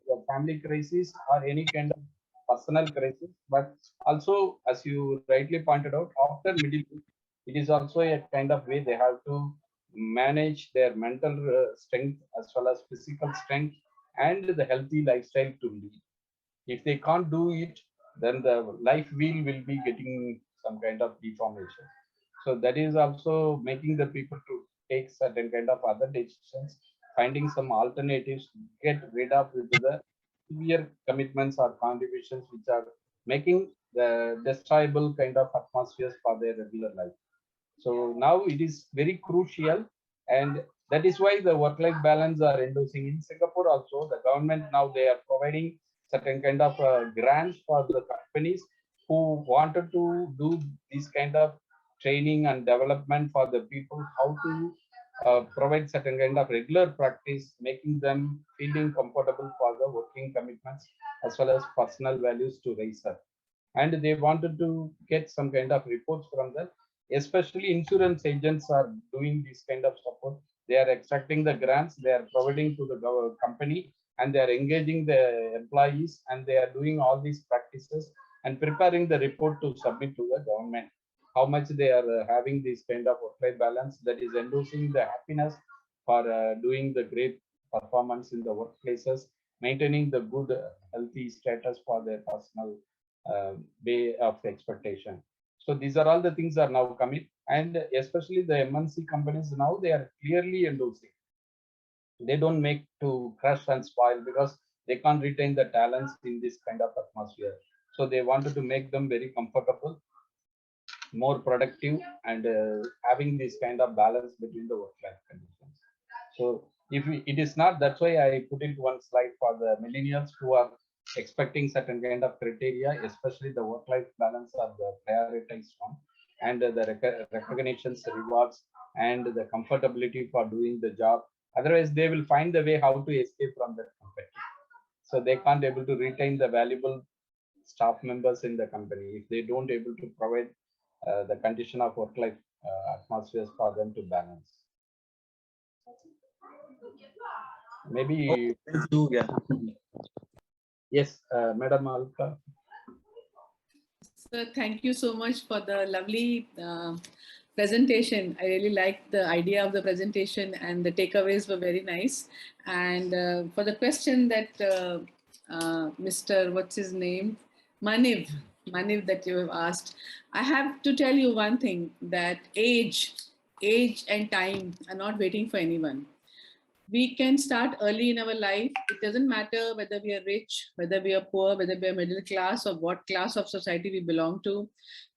the family crisis or any kind of personal crisis, but also, as you rightly pointed out, after middle age, it is also a kind of way they have to manage their mental strength as well as physical strength and the healthy lifestyle to lead. If they can't do it, then the life wheel will be getting some kind of deformation. So that is also making the people to take certain kind of other decisions, finding some alternatives, get rid of the severe commitments or contributions which are making the destroyable kind of atmospheres for their regular life. So now it is very crucial, and that is why the work-life balance are endorsing in Singapore. Also, the government now they are providing certain kind of grants for the companies who wanted to do this kind of training and development for the people how to provide certain kind of regular practice, making them feeling comfortable for the working commitments as well as personal values to raise up. And they wanted to get some kind of reports from them. Especially insurance agents are doing this kind of support. They are extracting the grants, they are providing to the company, and they are engaging the employees, and they are doing all these practices and preparing the report to submit to the government. how much they are having this kind of work-life balance, that is endorsing the happiness for doing the great performance in the workplaces, maintaining the good healthy status for their personal way of expectation. So these are all the things are now coming, and especially the MNC companies now, they are clearly endorsing. They don't make to crush and spoil, because they can't retain the talents in this kind of atmosphere. So they wanted to make them very comfortable, more productive, and having this kind of balance between the work-life conditions. So if it is not, that's why I put into one slide for the millennials who are expecting certain kind of criteria, especially the work-life balance are the prioritized one, and the recognitions, rewards, and the comfortability for doing the job. Otherwise, they will find the way how to escape from that company. So they can't able to retain the valuable staff members in the company if they don't able to provide the condition of work-life atmospheres for them to balance. Maybe. Thank you. Yeah. Yes, Madam Alka. Sir, thank you so much for the lovely presentation. I really liked the idea of the presentation, and the takeaways were very nice. And for the question that Mr. what's his name? Maniv, that you have asked, I have to tell you one thing, that age and time are not waiting for anyone. We can start early in our life. It doesn't matter whether we are rich, whether we are poor, whether we are middle class, or what class of society we belong to.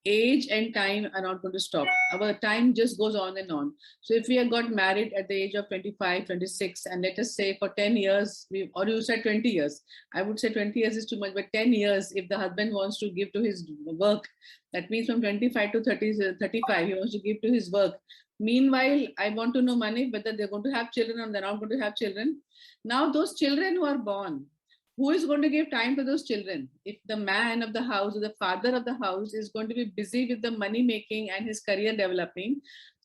Age and time are not going to stop. Our time just goes on and on. So if we have got married at the age of 25, 26, and let us say for 10 years, or you said 20 years, I would say 20 years is too much, but 10 years, if the husband wants to give to his work, that means from 25 to 30, 35, he wants to give to his work. Meanwhile, I want to know, Mani, whether they're going to have children or they're not going to have children. Now, those children who are born, who is going to give time to those children? If the man of the house or the father of the house is going to be busy with the money making and his career developing,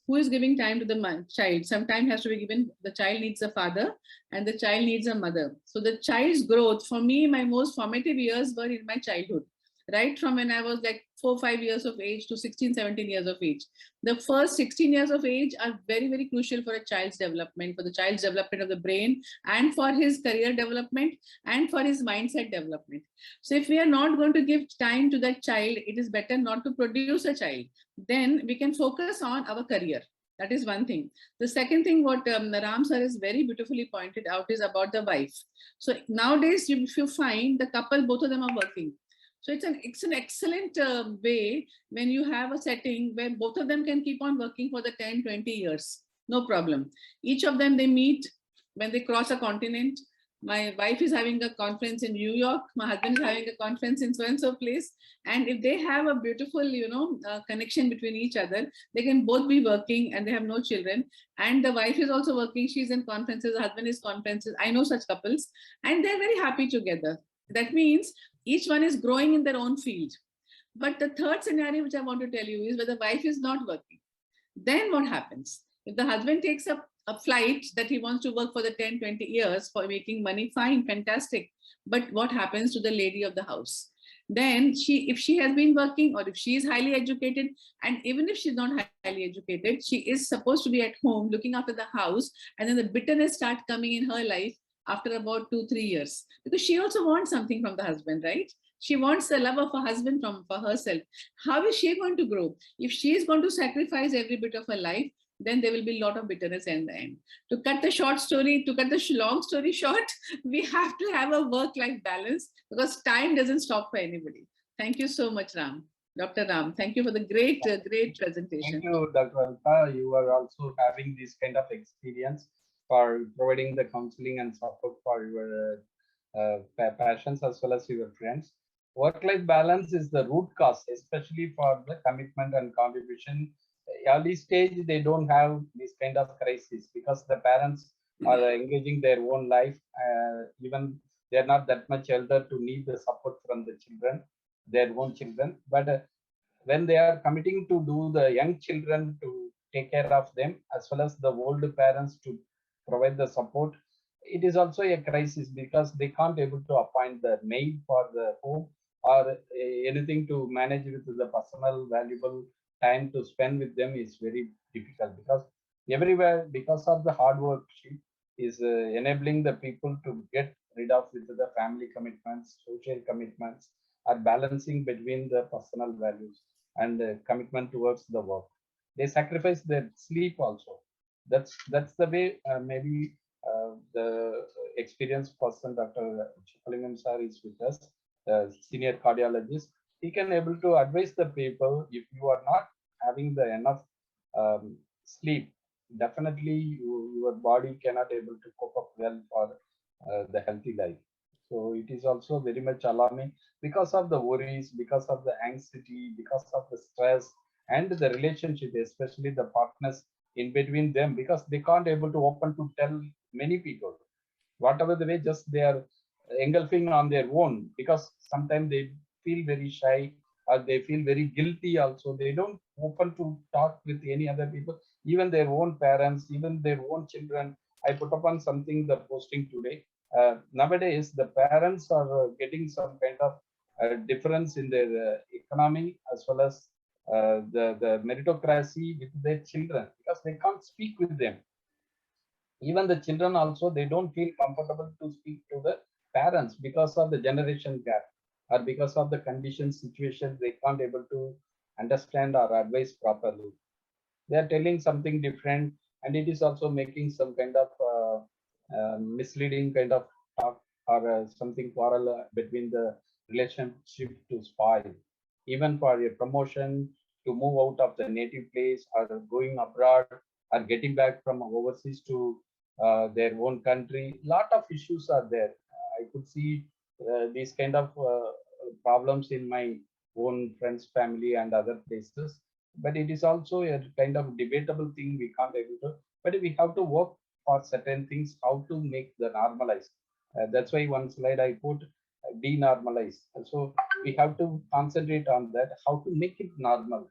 who is giving time to the child? Some time has to be given. The child needs a father and the child needs a mother. So the child's growth, for me, my most formative years were in my childhood. Right from when I was like 4 or 5 years of age to 16, 17 years of age. The first 16 years of age are very, very crucial for a child's development, for the child's development of the brain, and for his career development, and for his mindset development. So if we are not going to give time to that child, it is better not to produce a child. Then we can focus on our career. That is one thing. The second thing, what Ram sir has very beautifully pointed out, is about the wife. So nowadays, if you find the couple, both of them are working. So it's an excellent way when you have a setting where both of them can keep on working for the 10, 20 years. No problem. Each of them, they meet when they cross a continent. My wife is having a conference in New York. My husband is having a conference in so-and-so place. And if they have a beautiful, connection between each other, they can both be working and they have no children. And the wife is also working. She's in conferences. The husband is conferences. I know such couples. And they're very happy together. That means each one is growing in their own field. But the third scenario which I want to tell you is where the wife is not working. Then what happens? If the husband takes up a flight that he wants to work for the 10, 20 years for making money, fine, fantastic. But what happens to the lady of the house? Then if she has been working, or if she is highly educated, and even if she's not highly educated, she is supposed to be at home looking after the house, and then the bitterness starts coming in her life after about 2-3 years, because she also wants something from the husband, right? She wants the love of a husband for herself. How is she going to grow? If she is going to sacrifice every bit of her life, then there will be a lot of bitterness in the end. To cut the long story short, we have to have a work-life balance, because time doesn't stop for anybody. Thank you so much, Ram. Dr. Ram, thank you for the great presentation. Thank you, Dr. Alka. You are also having this kind of experience for providing the counseling and support for your passions as well as your friends. Work-life balance is the root cause, especially for the commitment and contribution. Early stage, they don't have this kind of crisis because the parents are engaging their own life. Even they're not that much elder to need the support from the children, their own children. But when they are committing to do the young children to take care of them, as well as the old parents to provide the support, it is also a crisis because they can't able to appoint the maid for the home or anything to manage with the personal valuable time to spend with them is very difficult, because everywhere, because of the hard work sheet, is enabling the people to get rid of with the family commitments, social commitments, or balancing between the personal values and commitment towards the work. They sacrifice their sleep also. That's the way. Maybe the experienced person, Dr. Chokkalingam sir, is with us, the senior cardiologist. He can able to advise the people, if you are not having the enough sleep, definitely your body cannot able to cope up well for the healthy life. So it is also very much alarming because of the worries, because of the anxiety, because of the stress, and the relationship, especially the partners in between them, because they can't able to open to tell many people whatever the way, just they are engulfing on their own, because sometimes they feel very shy, or they feel very guilty also. They don't open to talk with any other people, even their own parents, even their own children. I put upon something, the posting today. Nowadays the parents are getting some kind of difference in their economy, as well as the meritocracy with their children, because they can't speak with them. Even the children also, they don't feel comfortable to speak to the parents because of the generation gap, or because of the condition situation, they can't able to understand or advise properly. They are telling something different, and it is also making some kind of misleading kind of talk, or something quarrel between the relationship to spoil, even for a promotion, to move out of the native place, or going abroad, or getting back from overseas to their own country. Lot of issues are there. I could see these kind of problems in my own friends, family, and other places. But it is also a kind of debatable thing. We can't able to, but we have to work for certain things, how to make the normalize. That's why one slide I put denormalize. So we have to concentrate on that, how to make it normal,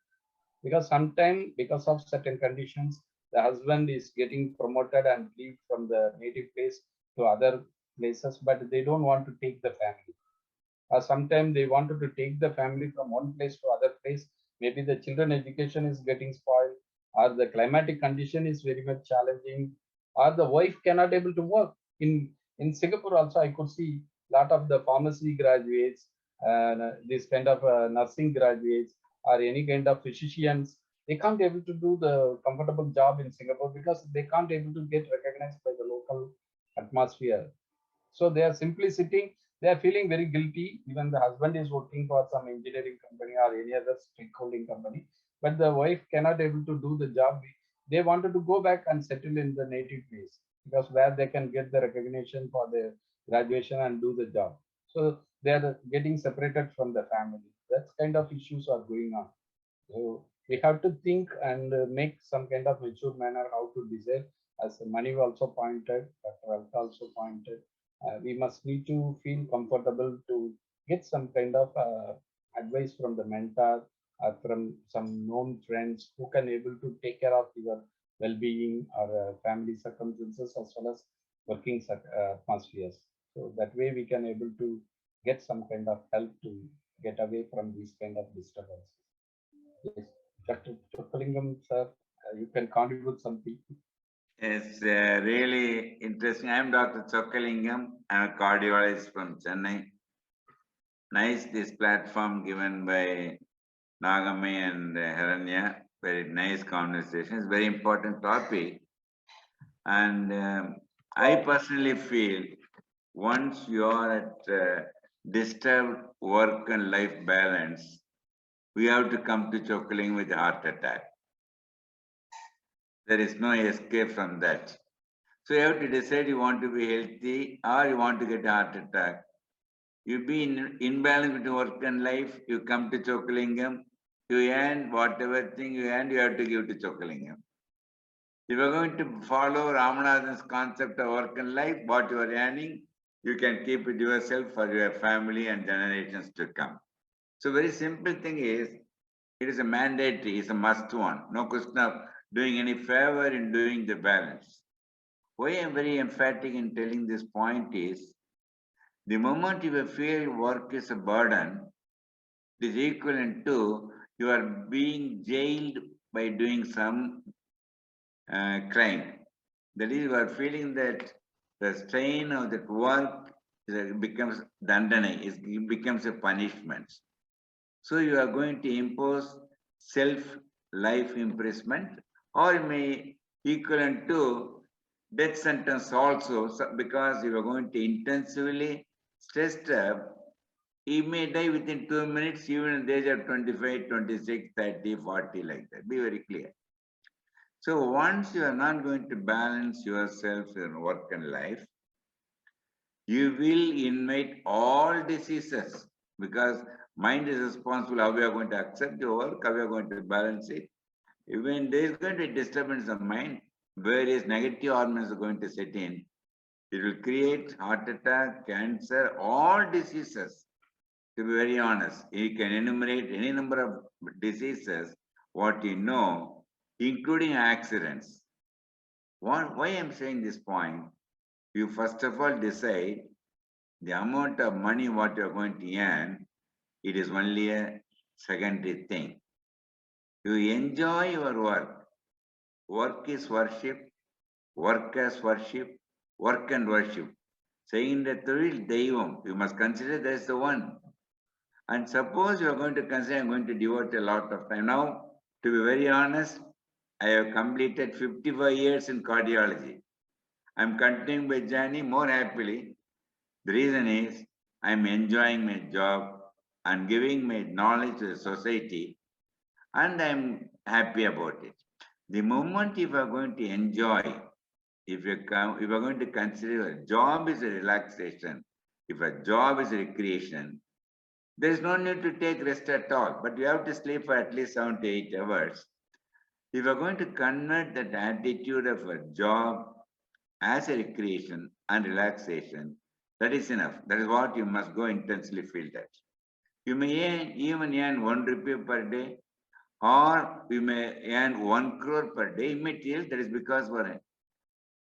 because sometimes because of certain conditions, the husband is getting promoted and leave from the native place to other places, but they don't want to take the family, or sometimes they wanted to take the family from one place to other place. Maybe the children education is getting spoiled, or the climatic condition is very much challenging, or the wife cannot able to work. In Singapore also, I could see lot of the pharmacy graduates, and this kind of nursing graduates, or any kind of physicians. They can't able to do the comfortable job in Singapore, because they can't able to get recognized by the local atmosphere. So they are simply sitting, they are feeling very guilty. Even the husband is working for some engineering company or any other stakeholding company, but the wife cannot able to do the job. They wanted to go back and settle in the native place, because where they can get the recognition for their graduation and do the job. So they are getting separated from the family. That's kind of issues are going on. So we have to think and make some kind of mature manner how to decide. As Mani also pointed, Dr. Alka also pointed, we must need to feel comfortable to get some kind of advice from the mentor, or from some known friends who can able to take care of your well-being, or family circumstances, as well as working atmospheres. So that way we can able to get some kind of help to get away from these kind of disturbances. Yes, Dr. Chokkalingam sir, you can contribute something. It's really interesting. I'm Dr. Chokkalingam. I'm a cardiologist from Chennai. Nice this platform given by Nagami and Hiranya. Very nice conversation. It's very important topic. And I personally feel once you are at disturbed work and life balance, we have to come to Chokkalingam with a heart attack. There is no escape from that. So you have to decide you want to be healthy or you want to get a heart attack. You be in imbalance between work and life, you come to Chokkalingam, you earn whatever thing you earn, you have to give to Chokkalingam. If you are going to follow Ramanathan's concept of work and life, what you are earning, you can keep it yourself for your family and generations to come. So very simple thing is, it is a mandatory, it's a must one. No question of doing any favor in doing the balance. Why I am very emphatic in telling this point is, the moment you feel work is a burden, it is equivalent to you are being jailed by doing some crime. That is, you are feeling that the strain of that work becomes dandana, it becomes a punishment. So you are going to impose self-life imprisonment, or it may equivalent to death sentence also, because you are going to intensively stressed up. He may die within 2 minutes, even at the age of 25, 26, 30, 40, like that. Be very clear. So once you are not going to balance yourself in work and life, you will invite all diseases, because mind is responsible how we are going to accept your work, how we are going to balance it. When there is going to be disturbance of mind, various negative hormones are going to set in. It will create heart attack, cancer, all diseases. To be very honest, you can enumerate any number of diseases, what you know, including accidents. Why I'm saying this point? You first of all decide the amount of money what you're going to earn. It is only a secondary thing. You enjoy your work. Work is worship. Work as worship. Work and worship. Saying the Thiril Deivam, you must consider that's the one. And suppose you are going to consider, I'm going to devote a lot of time. Now, to be very honest, I have completed 55 years in cardiology. I'm continuing my journey more happily. The reason is I'm enjoying my job and giving my knowledge to the society, and I'm happy about it. The moment if you are going to enjoy, if you are going to consider a job is a relaxation, if a job is a recreation, there is no need to take rest at all, but you have to sleep for at least 7 to 8 hours. If you are going to convert that attitude of a job as a recreation and relaxation, that is enough. That is what you must go intensely feel that. You may even earn 1 rupee per day, or you may earn 1 crore per day material. That is because we're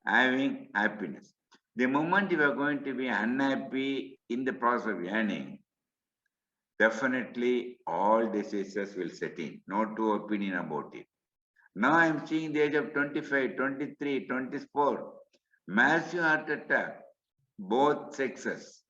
having happiness. The moment you are going to be unhappy in the process of earning, definitely all diseases will set in. No two opinion about it. Now I'm seeing the age of 25, 23, 24, massive heart attack, both sexes.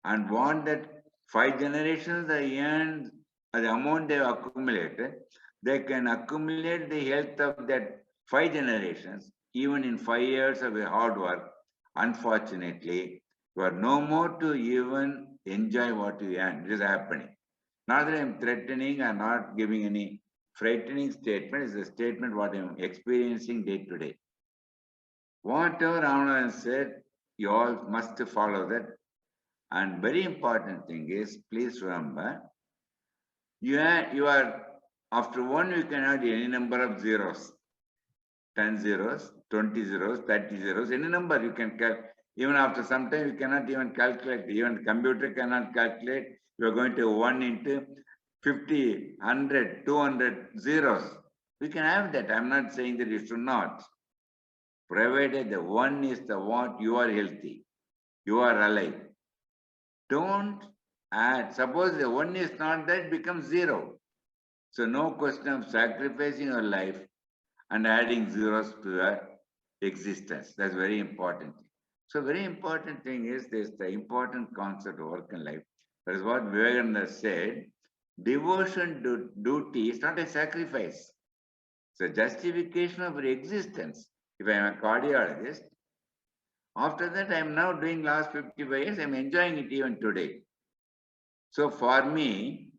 And want that 5 generations they earn, the amount they have accumulated, they can accumulate the health of that 5 generations, even in 5 years of hard work. Unfortunately, you are no more to even enjoy what you earn. It is happening. Not that I'm threatening or not giving any frightening statement, it's a statement what I'm experiencing day to day. Whatever Ramana said, you all must follow that. And very important thing is, please remember, you are after 1 you can add any number of zeros, 10 zeros, 20 zeros, 30 zeros, any number you can calculate. Even after some time you cannot even calculate, even computer cannot calculate. You are going to 1 into 50, 100, 200 zeros. We can have that. I'm not saying that you should not. Provided the 1 is the what, you are healthy, you are alive. Don't add. Suppose the 1 is not there, it becomes 0. So no question of sacrificing your life and adding zeros to your existence. That's very important. So very important thing is this, the important concept of work and life. That is what Vivekananda said. Devotion to duty is not a sacrifice. It's a justification of your existence. If I am a cardiologist, after that I am now doing last 55 years, I am enjoying it even today. So for me,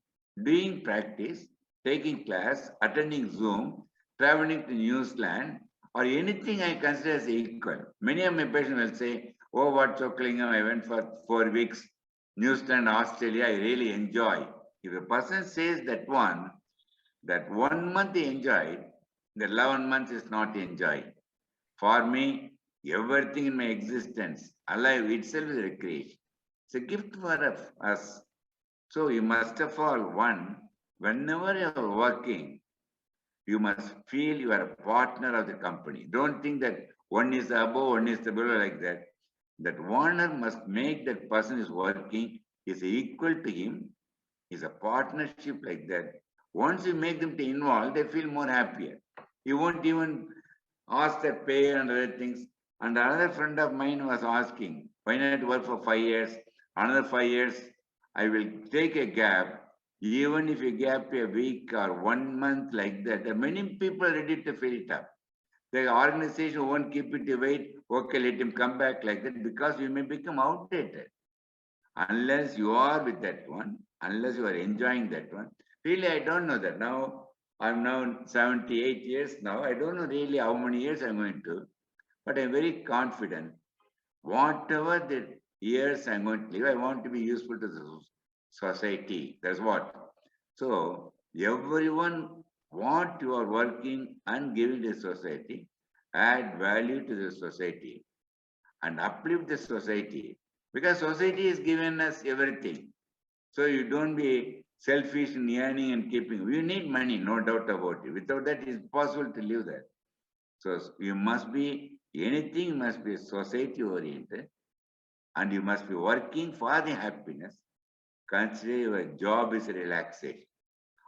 doing practice, taking class, attending Zoom, traveling to New Zealand, or anything I consider as equal. Many of my patients will say, oh, what Choklingham, I went for 4 weeks, New Zealand, Australia, I really enjoy. If a person says that 1 month he enjoyed, the 11 months is not enjoyed. For me, everything in my existence, alive itself is recreation. It's a gift for us. So you must of all, 1, whenever you are working, you must feel you are a partner of the company. Don't think that 1 is above, 1 is below, like that. That owner must make that person is working is equal to him, It's a partnership like that. Once you make them to involve, they feel more happier. You won't even ask their pay and other things. And another friend of mine was asking, why not work for 5 years? Another 5 years, I will take a gap. Even if you gap a week or 1 month like that, there are many people ready to fill it up. The organization won't keep it to wait. Okay, let him come back like that because you may become outdated. Unless you are with that one, unless you are enjoying that one. Really, I don't know that. Now, I'm now 78 years now. I don't know really how many years I'm going to, but I'm very confident. Whatever the years I'm going to live, I want to be useful to the society. That's what. So, everyone, what you are working and giving to the society, add value to the society and uplift the society, because society is given us everything. So you don't be selfish in earning and keeping. You need money, no doubt about it. Without that, it's possible to live there. So you must be, anything must be society oriented, and you must be working for the happiness. Consider your job is relaxation.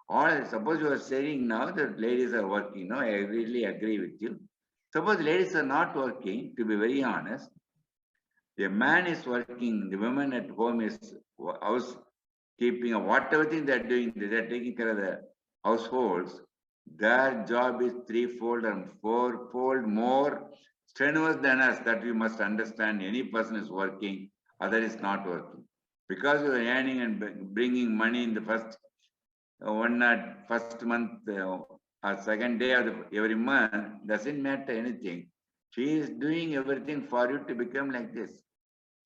Or suppose you are saying now that ladies are working. No, I really agree with you. Suppose ladies are not working, to be very honest, the man is working, the woman at home is housekeeping or whatever thing they're doing, they're taking care of the households. Their job is threefold and fourfold more strenuous than us. That we must understand. Any person is working, other is not working. Because you are earning and bringing money in the first first month or second day of every month, doesn't matter anything. She is doing everything for you to become like this.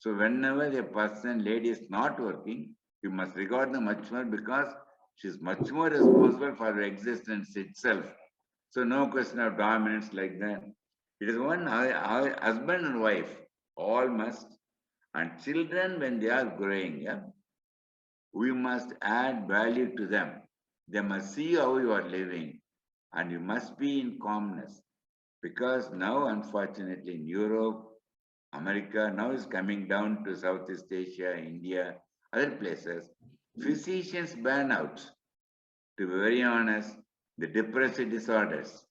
So whenever a person, lady is not working, you must regard them much more because she is much more responsible for her existence itself. So no question of dominance like that. It is one husband and wife, all must. And children, when they are growing, yeah, we must add value to them. They must see how you are living, and you must be in calmness. Because now, unfortunately, in Europe, America now is coming down to Southeast Asia, India, other places. Physicians burn out. To be very honest, the depressive disorders,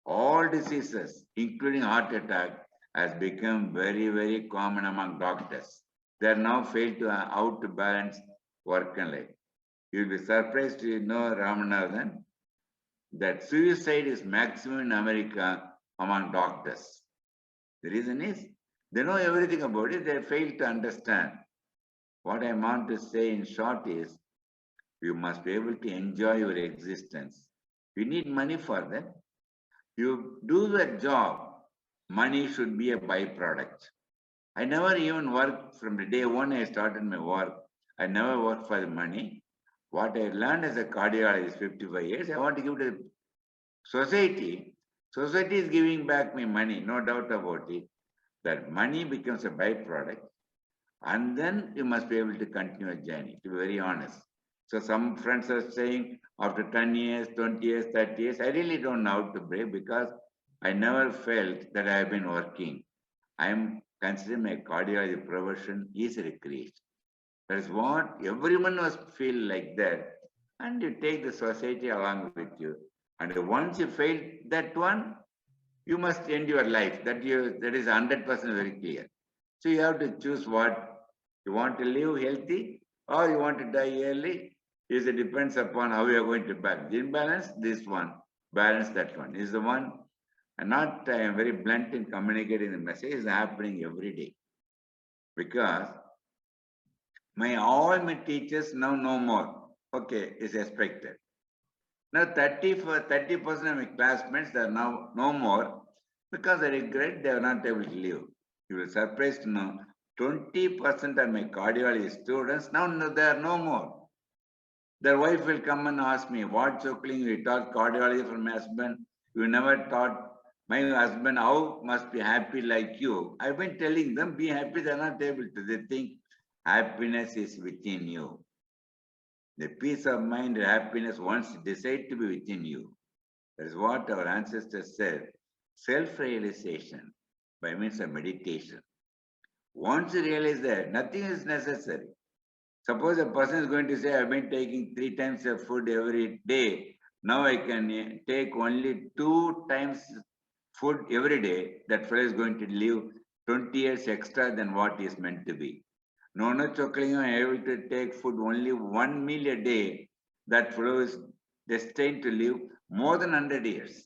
all diseases, including heart attack, has become very, very common among doctors. They are now failed to how to balance work and life. You'll be surprised to know, Ramanathan, that suicide is maximum in America among doctors. The reason is they know everything about it, they fail to understand. What I want to say in short is, you must be able to enjoy your existence. You need money for that. You do the job, money should be a byproduct. I never even worked from the day one I started my work. I never worked for the money. What I learned as a cardiologist 55 years, I want to give to the society. Society is giving back me money, no doubt about it. That money becomes a byproduct, and then you must be able to continue a journey, to be very honest. So some friends are saying after 10 years, 20 years, 30 years, I really don't know how to break because I never felt that I have been working. I am considering my cardiology profession is a recreation. That is what everyone must feel like that. And you take the society along with you. And once you fail that one, you must end your life. That is 100% very clear. So you have to choose what you want to live healthy or you want to die early. It depends upon how you are going to balance. Imbalance this one, balance that one is the one. And I am very blunt in communicating the message is happening every day. Because all my teachers now no more. Okay, is expected. Now 30% of my classmates they are now no more because I regret they are not able to live. You will be surprised to know 20% of my cardiology students now they are no more. Their wife will come and ask me, what Chokling, you taught cardiology from my husband. You never taught my husband how must be happy like you. I've been telling them, be happy, they're not able to. They think happiness is within you. The peace of mind and happiness once decide to be within you. That is what our ancestors said. Self-realization by means of meditation. Once you realize that, nothing is necessary. Suppose a person is going to say, I've been taking 3 times of food every day. Now I can take only 2 times food every day. That fellow is going to live 20 years extra than what is meant to be. Nono Choklinga able to take food only 1 meal a day. That fellow is destined to live more than 100 years.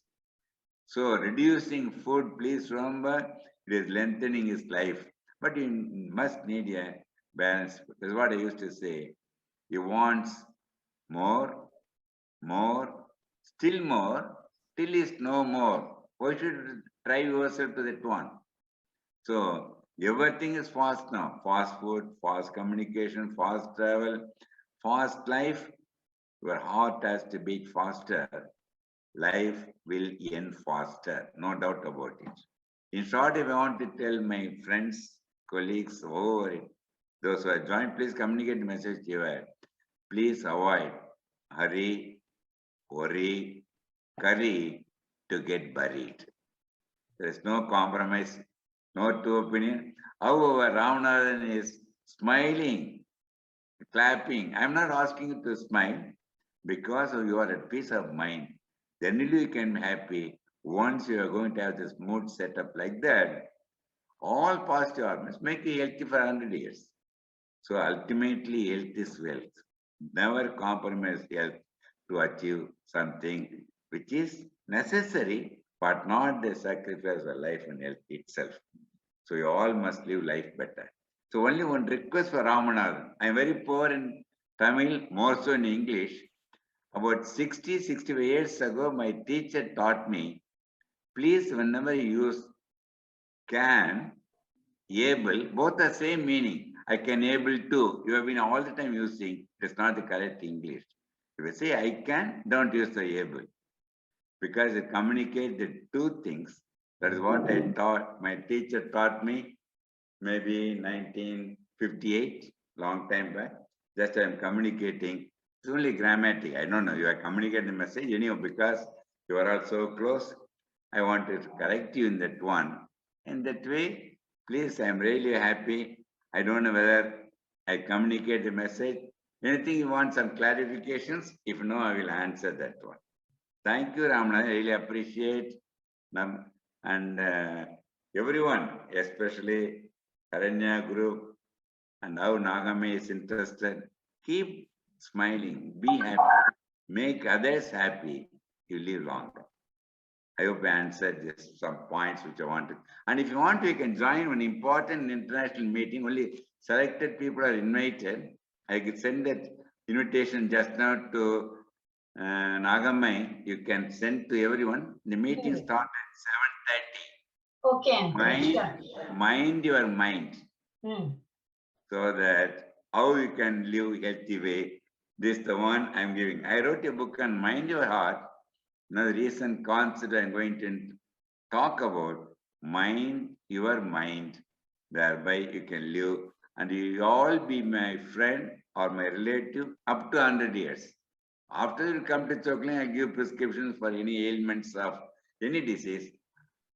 So reducing food, please remember, it is lengthening his life. But you must need a balance. That's what I used to say. You want more, more, till is no more. Why should you try yourself to that one? So everything is fast now. Fast food, fast communication, fast travel, fast life. Your heart has to beat faster. Life will end faster, no doubt about it. In short, if I want to tell my friends, colleagues, those who are joined, please communicate the message here. Please avoid hurry, worry, curry to get buried. There is no compromise, no two opinion. However, Ramanathan is smiling, clapping. I'm not asking you to smile because you are at peace of mind. Then you can be happy. Once you are going to have this mood set up like that, all positive hormones make you healthy for 100 years. So ultimately, health is wealth. Never compromise health to achieve something which is necessary, but not the sacrifice of life and health itself. So you all must live life better. So only one request for Ramanathan. I am very poor in Tamil, more so in English. About 65 years ago, my teacher taught me, please, whenever you use can, able, both the same meaning. I can able to. You have been all the time using, it's not the correct English. If you say I can, don't use the able. Because it communicates the two things. That is what I taught, my teacher taught me, maybe 1958, long time back. Just I am communicating. It's only grammatic. I don't know. You are communicating the message anyhow because you are all so close. I want to correct you in that one. In that way, please, I am really happy. I don't know whether I communicate the message. Anything you want some clarifications? If no, I will answer that one. Thank you, Ramana. I really appreciate and everyone, especially Karanya group and how Nagame is interested. Keep smiling, be happy, make others happy. You live longer. I hope I answered just some points which I wanted. And if you want to, you can join an important international meeting. Only selected people are invited. I could send that invitation just now to Nagamai. You can send to everyone. The meeting starts at 7:30. Okay, Mind your mind. Hmm. So that how you can live healthy way. This is the one I'm giving. I wrote a book on Mind Your Heart. Now the recent concept I'm going to talk about, mind your mind. Thereby you can live and you all be my friend or my relative up to 100 years. After you come to Chokling, I give prescriptions for any ailments of any disease.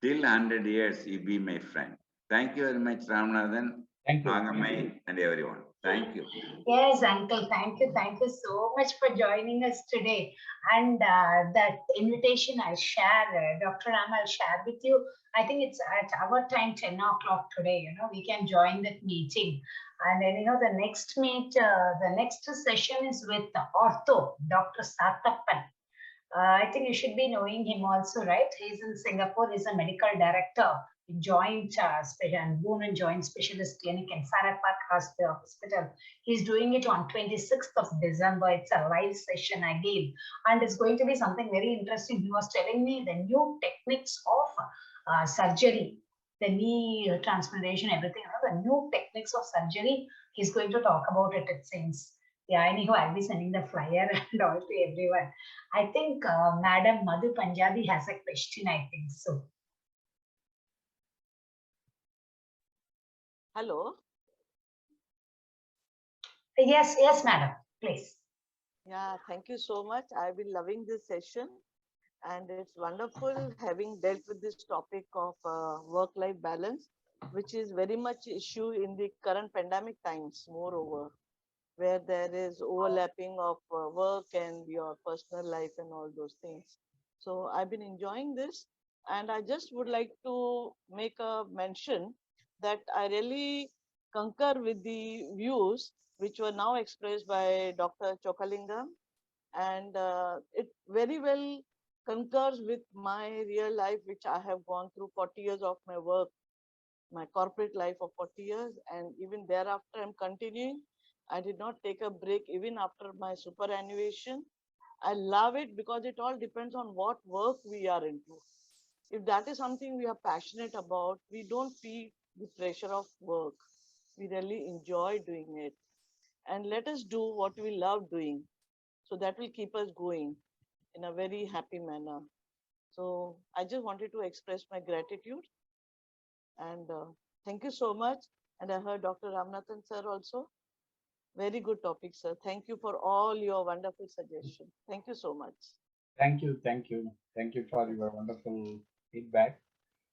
Till 100 years, you be my friend. Thank you very much, Ramanathan, Thank you. Nagamai, and everyone. Thank you. Yes, Uncle. Thank you. Thank you so much for joining us today. And that invitation I share, Dr. Ram, I'll share with you. I think it's at our time, 10 o'clock today. You know, we can join that meeting. And then, you know, the next session is with Ortho, Dr. Satappan. I think you should be knowing him also, right? He's in Singapore. He's a medical director in Joint Wound and Joint Specialist Clinic in Farah Park Hospital. He's doing it on 26th of December. It's a live session again. And it's going to be something very interesting. He was telling me the new techniques of surgery, the knee transplantation, everything, you know, the new techniques of surgery. He's going to talk about it, it seems. Yeah, anyhow, I'll be sending the flyer and all to everyone. I think Madam Madhu Punjabi has a question, I think so. Hello. Yes, Madam, please. Yeah, thank you so much. I've been loving this session and it's wonderful having dealt with this topic of work-life balance, which is very much issue in the current pandemic times, moreover, where there is overlapping of work and your personal life and all those things. So I've been enjoying this, and I just would like to make a mention that I really concur with the views which were now expressed by Dr. Chokalingam, and it very well concurs with my real life, which I have gone through 40 years of my work, my corporate life of 40 years, and even thereafter I'm continuing. I did not take a break even after my superannuation. I love it because it all depends on what work we are into. If that is something we are passionate about, we don't feel the pressure of work. We really enjoy doing it. And let us do what we love doing. So that will keep us going in a very happy manner. So I just wanted to express my gratitude, and thank you so much. And I heard Dr. Ramanathan sir also. Very good topic, sir. Thank you for all your wonderful suggestions. Thank you so much. Thank you, thank you. Thank you for your wonderful feedback,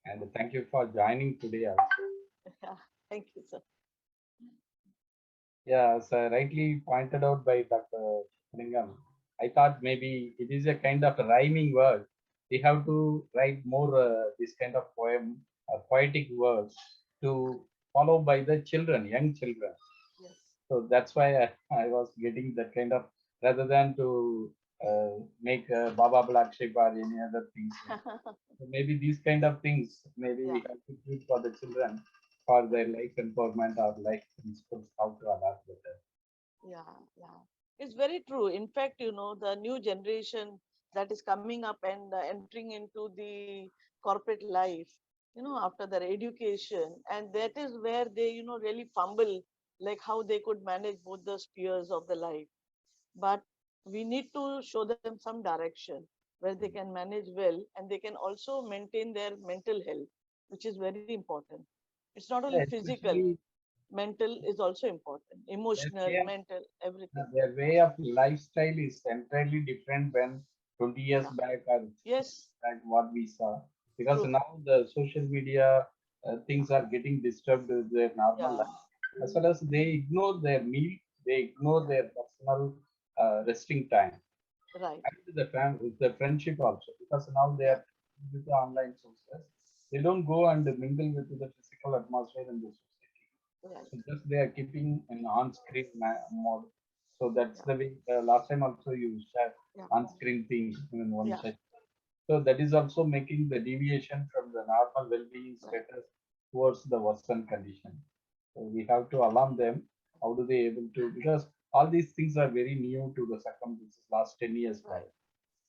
and thank you for joining today also. Thank you, sir. Yeah, as rightly pointed out by Dr. Lingam, I thought maybe it is a kind of rhyming word. We have to write more this kind of poem, poetic words to follow by the children, young children. Yes. So that's why I was getting that kind of, rather than to make Baba Black Sheep or any other things. So maybe these kind of things, maybe we have to teach for the children for their life empowerment or life principles, how to adapt better. Yeah. It's very true. In fact, the new generation that is coming up and entering into the corporate life, after their education, and that is where they, really fumble, like how they could manage both the spheres of the life. But we need to show them some direction where they can manage well, and they can also maintain their mental health, which is very important. It's not only Yeah, physical, especially mental is also important, their emotional, way of, mental, everything. their way of lifestyle is entirely different when 20 years Yeah. back or Yes, back what we saw. Because true. now the social media things are getting disturbed with their normal Yeah, life. As well as they ignore their meal, they ignore their personal resting time. right. And with the with the friendship also, because now they Yeah, are with the online sources, they don't go and mingle with the physical atmosphere in the society. right. So just they are keeping an on-screen mode. So that's Yeah, the way. Last time also you shared yeah, on-screen thing in one yeah, session. So that is also making the deviation from the normal well-being right. status towards the worsen condition. So we have to alarm them. How do they able to? Because all these things are very new to the circumstances last 10 years back. Right.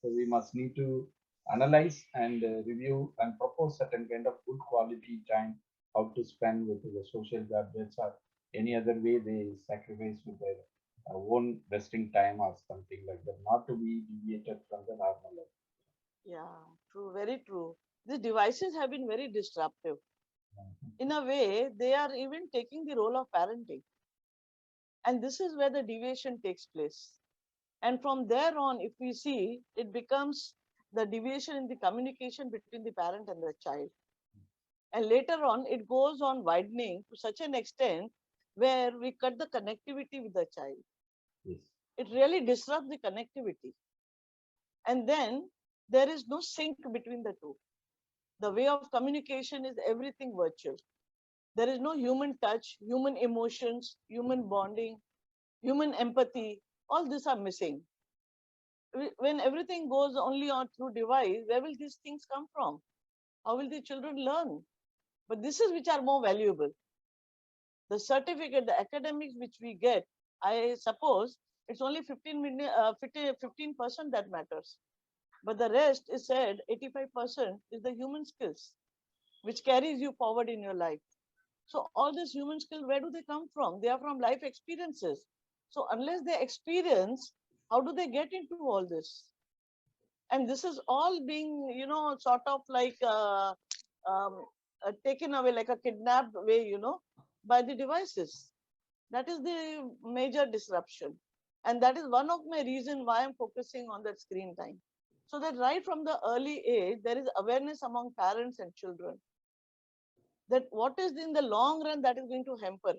So we must need to analyze and review and propose certain kind of good quality time how to spend with the social gadgets or any other way they sacrifice with their own resting time or something like that, not to be deviated from the normal life. Yeah, true, very true. These devices have been very disruptive. In a way, they are even taking the role of parenting. And this is where the deviation takes place. And from there on, if we see, it becomes the deviation in the communication between the parent and the child. And later on, it goes on widening to such an extent where we cut the connectivity with the child. Yes. It really disrupts the connectivity. And then there is no sync between the two. The way of communication is everything virtual. There is no human touch, human emotions, human bonding, human empathy. All these are missing. When everything goes only on through device, where will these things come from? How will the children learn? But this is which are more valuable. The certificate, the academics which we get, I suppose it's only 15% that matters. But the rest is said 85% is the human skills, which carries you forward in your life. So all these human skills, where do they come from? They are from life experiences. So unless they experience, how do they get into all this? And this is all being, sort of like um, taken away, like a kidnapped way, by the devices. That is the major disruption. And that is one of my reasons why I'm focusing on that screen time. So that right from the early age, there is awareness among parents and children that what is in the long run that is going to hamper.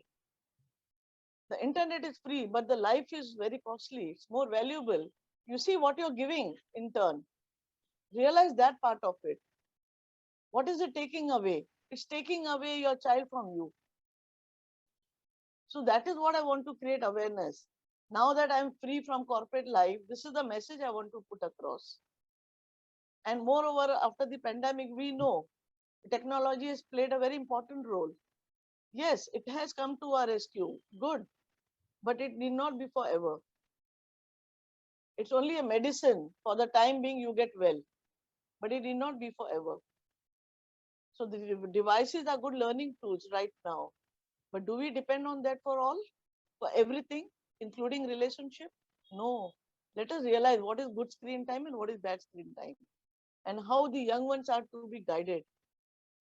The internet is free, but the life is very costly. It's more valuable. You see what you're giving in turn. Realize that part of it. What is it taking away? It's taking away your child from you. So that is what I want to create awareness. Now that I'm free from corporate life, this is the message I want to put across. And moreover, after the pandemic, we know technology has played a very important role. Yes, it has come to our rescue. Good. But it need not be forever. It's only a medicine. For the time being, you get well. But it need not be forever. So the devices are good learning tools right now. But do we depend on that for all? For everything, including relationship? No. Let us realize what is good screen time and what is bad screen time, and how the young ones are to be guided.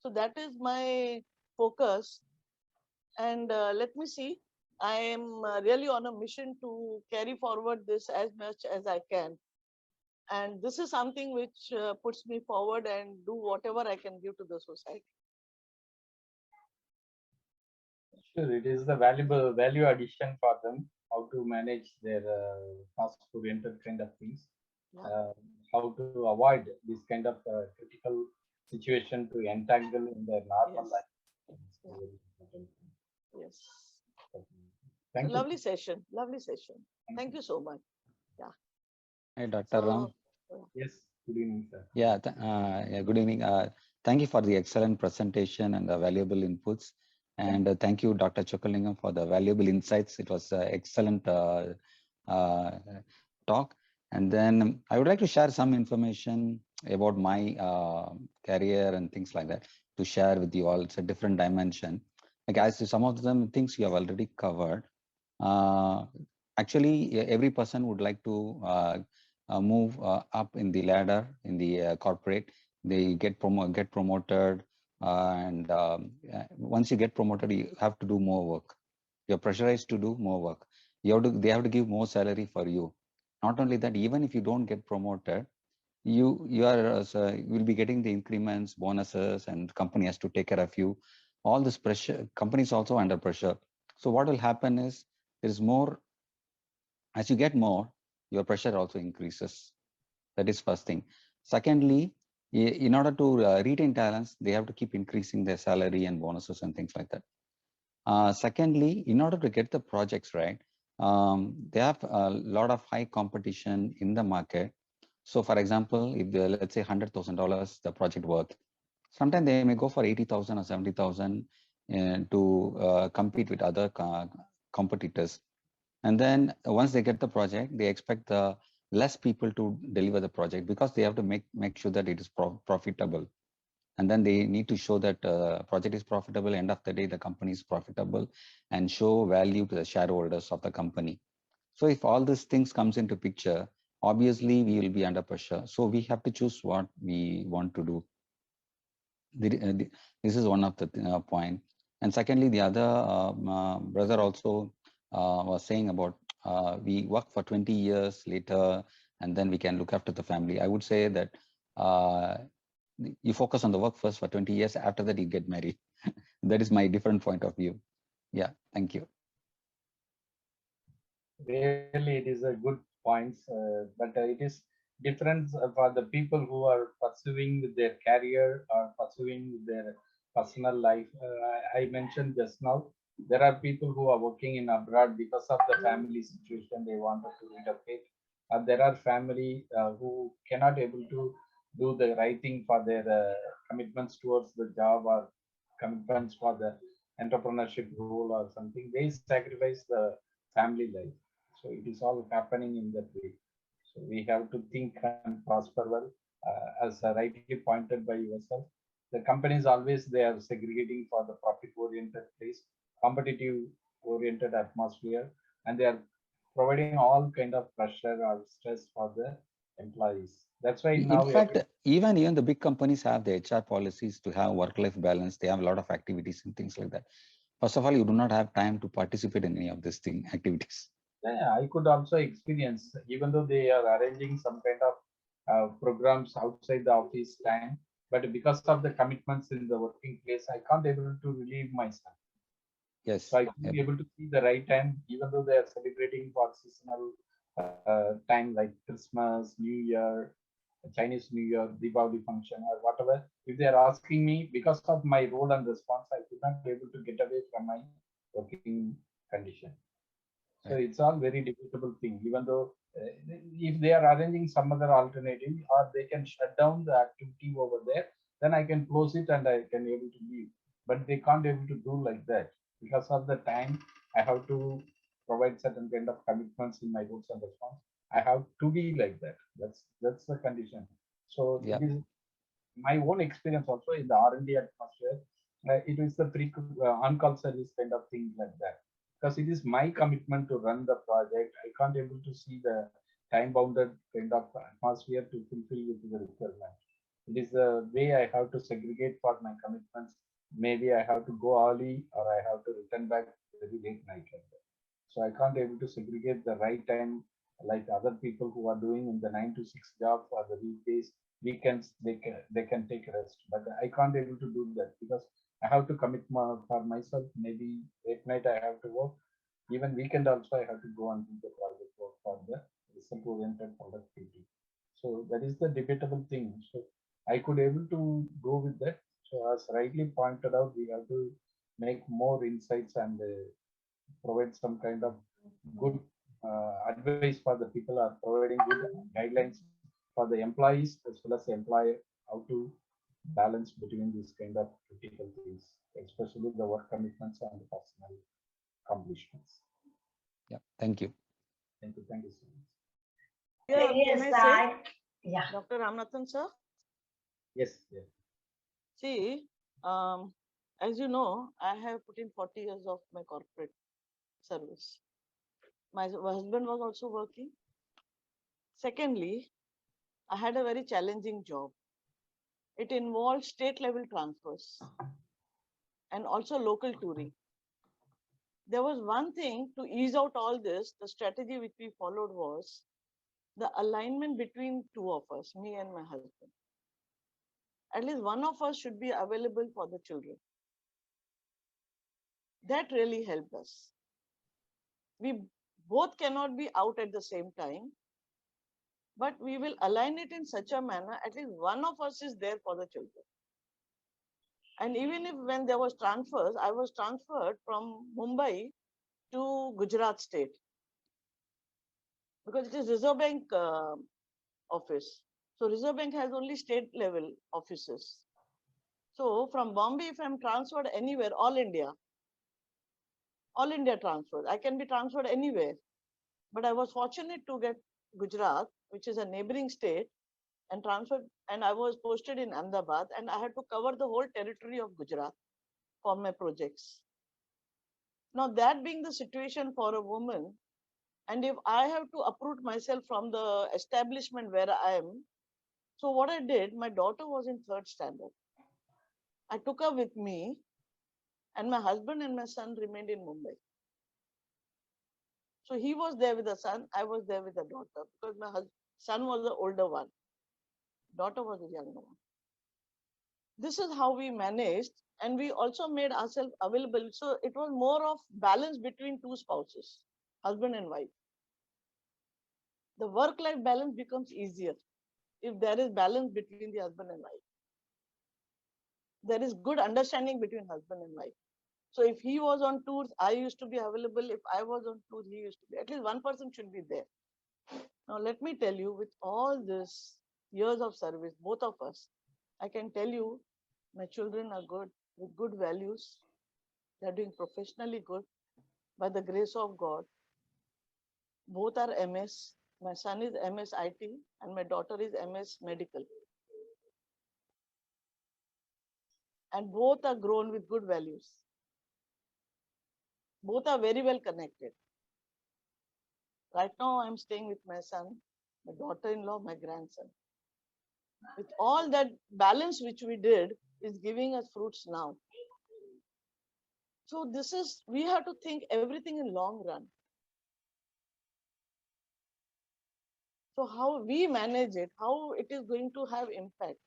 So that is my focus. And let me see. I am really on a mission to carry forward this as much as I can. And this is something which puts me forward and do whatever I can give to the society. Sure, it is the valuable value addition for them, how to manage their task-oriented kind of things, Yeah. how to avoid this kind of critical situation to entangle in their normal Yes. life. It's Yeah. very important. Yes. So Thank you. lovely session. Lovely session. Thank you so much. Yeah. Hey, Dr. Ram. Yes, good evening, sir. Yeah, good evening. Thank you for the excellent presentation and the valuable inputs. And thank you, Dr. Chokalingam, for the valuable insights. It was an excellent talk. And then I would like to share some information about my career and things like that to share with you all. It's a different dimension. Like as to some of them things you have already covered. Actually, every person would like to move up in the ladder in the corporate. They get promoted, and once you get promoted, you have to do more work. You're pressurized to do more work. They have to give more salary for you. Not only that, even if you don't get promoted, you will be getting the increments, bonuses, and company has to take care of you. All this pressure, companies also under pressure. So what will happen is there is more. As you get more, your pressure also increases. That is first thing. Secondly, in order to retain talents, they have to keep increasing their salary and bonuses and things like that. Secondly, in order to get the projects right, they have a lot of high competition in the market. So for example, if let's say $100,000 the project worth, sometimes they may go for 80,000 or 70,000 to compete with other competitors. And then once they get the project, they expect the less people to deliver the project because they have to make sure that it is profitable. And then they need to show that project is profitable. End of the day, the company is profitable and show value to the shareholders of the company. So if all these things comes into picture, obviously we will be under pressure. So we have to choose what we want to do. This is one of the point. And secondly, the other brother also was saying about we work for 20 years later, and then we can look after the family. I would say that you focus on the work first for 20 years. After that, you get married. That is my different point of view. Yeah, thank you. Really, it is a good point, but it is different for the people who are pursuing their career or pursuing their personal life. I mentioned just now, there are people who are working in abroad because of the family situation. They wanted to relocate. There are family who cannot able to do the right thing for their commitments towards the job or commitments for the entrepreneurship role or something. They sacrifice the family life. So it is all happening in that way. So we have to think and prosper well, as rightly pointed by yourself. The companies always they are segregating for the profit-oriented place, competitive-oriented atmosphere, and they are providing all kind of pressure or stress for the employees. That's why now. In fact, even the big companies have the HR policies to have work-life balance. They have a lot of activities and things like that. First of all, you do not have time to participate in any of these activities. Yeah, I could also experience, even though they are arranging some kind of programs outside the office time, but because of the commitments in the working place, I can't able to relieve myself. Yes. So I could be able to see the right time, even though they are celebrating for seasonal time like Christmas, New Year, Chinese New Year, Diwali function, or whatever. If they are asking me, because of my role and response, I could not be able to get away from my working condition. So Right. it's all very debatable thing, even though if they are arranging some other alternative or they can shut down the activity over there, then I can close it and I can able to leave. But they can't able to do like that because of the time. I have to provide certain kind of commitments in my roles and response. I have to be like that. That's the condition. So Yeah. it is my own experience also in the R&D atmosphere. It is the on-call service kind of thing like that because it is my commitment to run the project. I can't able to see the time-bounded kind of atmosphere to fulfill with the requirement. It is the way I have to segregate for my commitments. Maybe I have to go early or I have to return back very late night like that. So I can't able to segregate the right time like other people who are doing in the 9 to 6 job for the weekdays. Weekends they can take rest, but I can't able to do that because I have to commit more for myself. Maybe at night I have to work. Even weekend also I have to go and do the project work for the result-oriented productivity. So that is the debatable thing. So I could able to go with that. So as rightly pointed out, we have to make more insights and provide some kind of good advice for the people, are providing good guidelines for the employees as well as the employer, how to balance between these kind of critical things, especially the work commitments and the personal accomplishments. Yeah. Thank you. Thank you so much. Yeah, can Yes, I say, yeah. Dr. Ramanathan, sir? Yes, yes. See, as you know, I have put in 40 years of my corporate service. My husband was also working. Secondly, I had a very challenging job. It involved state level transfers and also local touring. There was one thing to ease out all this, the strategy which we followed was the alignment between two of us, me and my husband. At least one of us should be available for the children. That really helped us. We both cannot be out at the same time, but we will align it in such a manner, at least one of us is there for the children. And even if when there was transfers, I was transferred from Mumbai to Gujarat state because it is Reserve Bank office. So Reserve Bank has only state level offices. So from Bombay, if I'm transferred anywhere, all India transfers. I can be transferred anywhere. But I was fortunate to get Gujarat, which is a neighboring state, and transferred. And I was posted in Ahmedabad, and I had to cover the whole territory of Gujarat for my projects. Now, that being the situation for a woman, and if I have to uproot myself from the establishment where I am, so what I did, my daughter was in 3rd standard. I took her with me, and my husband and my son remained in Mumbai. So he was there with the son, I was there with the daughter, because my son was the older one, daughter was the younger one. This is how we managed, and we also made ourselves available. So it was more of balance between two spouses, husband and wife. The work-life balance becomes easier if there is balance between the husband and wife. There is good understanding between husband and wife. So if he was on tours, I used to be available. If I was on tours, he used to be. At least one person should be there. Now, let me tell you, with all this years of service, both of us, I can tell you, my children are good, with good values. They're doing professionally good by the grace of God. Both are MS. My son is MS IT and my daughter is MS Medical. And both are grown with good values. Both are very well connected. Right now, I'm staying with my son, my daughter-in-law, my grandson. With all that balance which we did is giving us fruits now. So this is, we have to think everything in long run. So how we manage it, how it is going to have impact,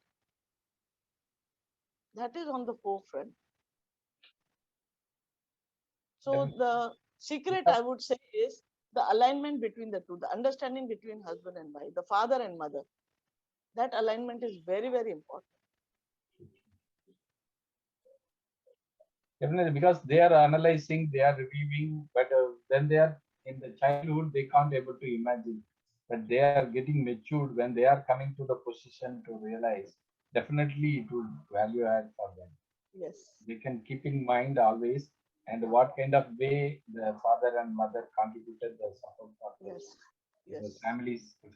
that is on the forefront. So Definitely. the secret, I would say, is the alignment between the two, the understanding between husband and wife, the father and mother. That alignment is very, very important. Definitely, because they are analyzing, they are reviewing, but when they are in the childhood, they can't able to imagine. But they are getting matured when they are coming to the position to realize. Definitely, it would value add for them. Yes. They can keep in mind always, and what kind of way the father and mother contributed the support for the, Yes. the Yes.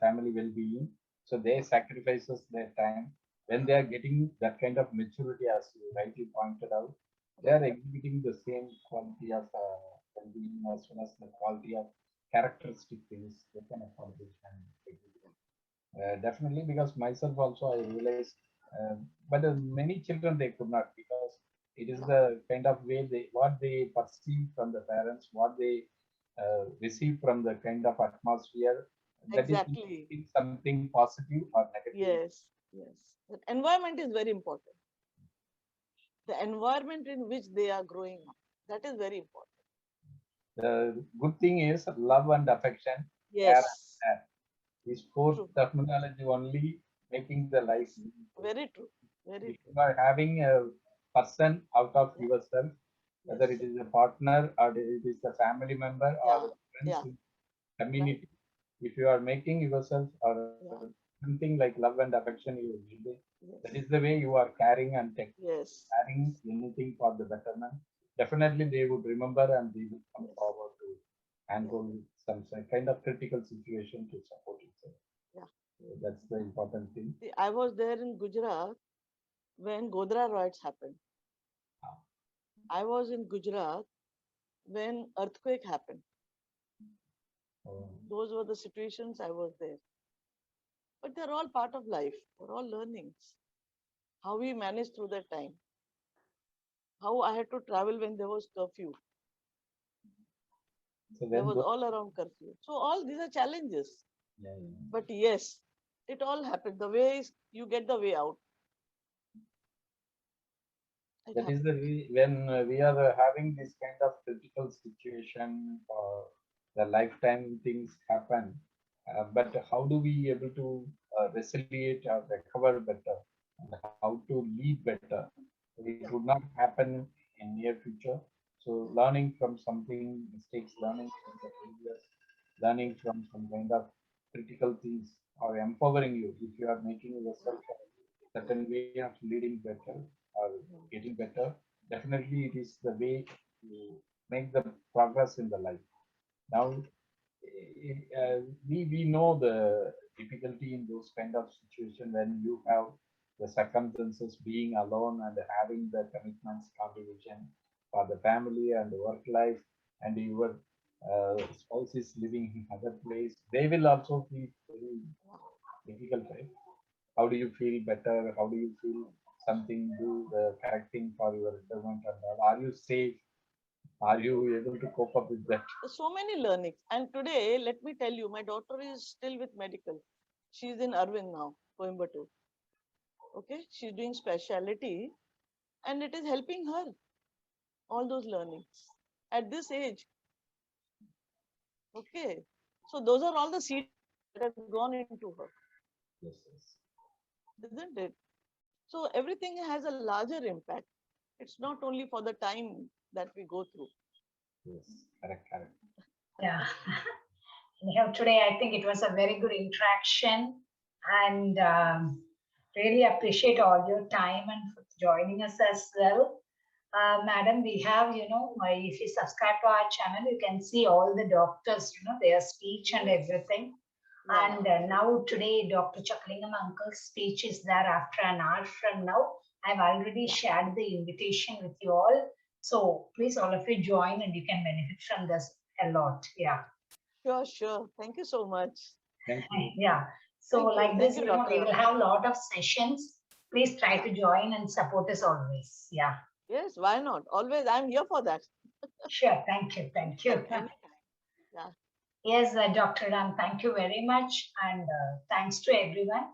family well-being. So they sacrifices their time when they are getting that kind of maturity, as you rightly pointed out. They are exhibiting the same quality of well-being as well as the quality of characteristic things they can accomplish and exhibit. Definitely, because myself also I realized, but many children they could not, because it is the kind of way they what they perceive from the parents, what they receive from the kind of atmosphere, that is Exactly. something positive or negative. Yes. Yes. That environment is very important. The environment in which they are growing up, that is very important. The good thing is love and affection, care and Yes. care. These four True. terminology only making the life Yes. meaningful. Very true. Very If true. you are having a person out of Yeah. yourself, Yes. whether it is a partner or it is a family member or Yeah. friends Yeah. in Right. community, if you are making yourself or Yeah. something like love and affection, you will give it. That Yes. is the way you are carrying and Yes. carrying anything for the betterment. Definitely, they would remember and they will come Yes. forward to handle some kind of critical situation to support itself. Yeah. So that's the important thing. See, I was there in Gujarat when Godhra riots happened. I was in Gujarat when earthquake happened. Those were the situations I was there. But they're all part of life. They're all learnings. How we managed through that time. How I had to travel when there was curfew. So There when was all around curfew. So all these are challenges. yeah, But yes, it all happened. The way is you get the way out. It that is happened. the when we are having this kind of critical situation or the lifetime things happen, but how do we able to resilient or recover better and how to lead better? It would not happen in near future. So learning from something mistakes, learning from the failures, learning from some kind of critical things or empowering you if you are making yourself a certain way of leading better or getting better. Definitely it is the way to make the progress in the life. Now we know the difficulty in those kind of situation when you have the circumstances being alone and having the commitments contribution for the family and the work life, and your spouse is living in other place, they will also feel very difficult, right? How do you feel better? How do you feel something do the correct thing for your retirement and all? Are you safe? Are you able to cope up with that? So many learnings. And today, let me tell you, my daughter is still with medical. She's in Arvind now, Coimbatore. Okay, she's doing specialty, and it is helping her. All those learnings at this age. Okay, so those are all the seeds that have gone into her, Yes, yes. isn't it? So everything has a larger impact. It's not only for the time that we go through. Yes, correct, correct. Yeah. Anyhow, today I think it was a very good interaction and really appreciate all your time and for joining us as well. Madam, we have, if you subscribe to our channel, you can see all the doctors, their speech and Yes. everything. Yeah. And now today, Dr. Chakalingam Uncle's speech is there after an hour from now. I've already shared the invitation with you all. So please, all of you join and you can benefit from this a lot. Yeah. Sure, sure. Thank you so much. Thank you. Yeah. So Thank you. like Thank this, you, we Doctor. will have a lot of sessions. Please try Yeah. to join and support us always. Yeah. Yes, why not? Always, I'm here for that. Sure. Thank you. Thank you. Anytime. Yeah. Yes, Dr. Ram, thank you very much. And thanks to everyone.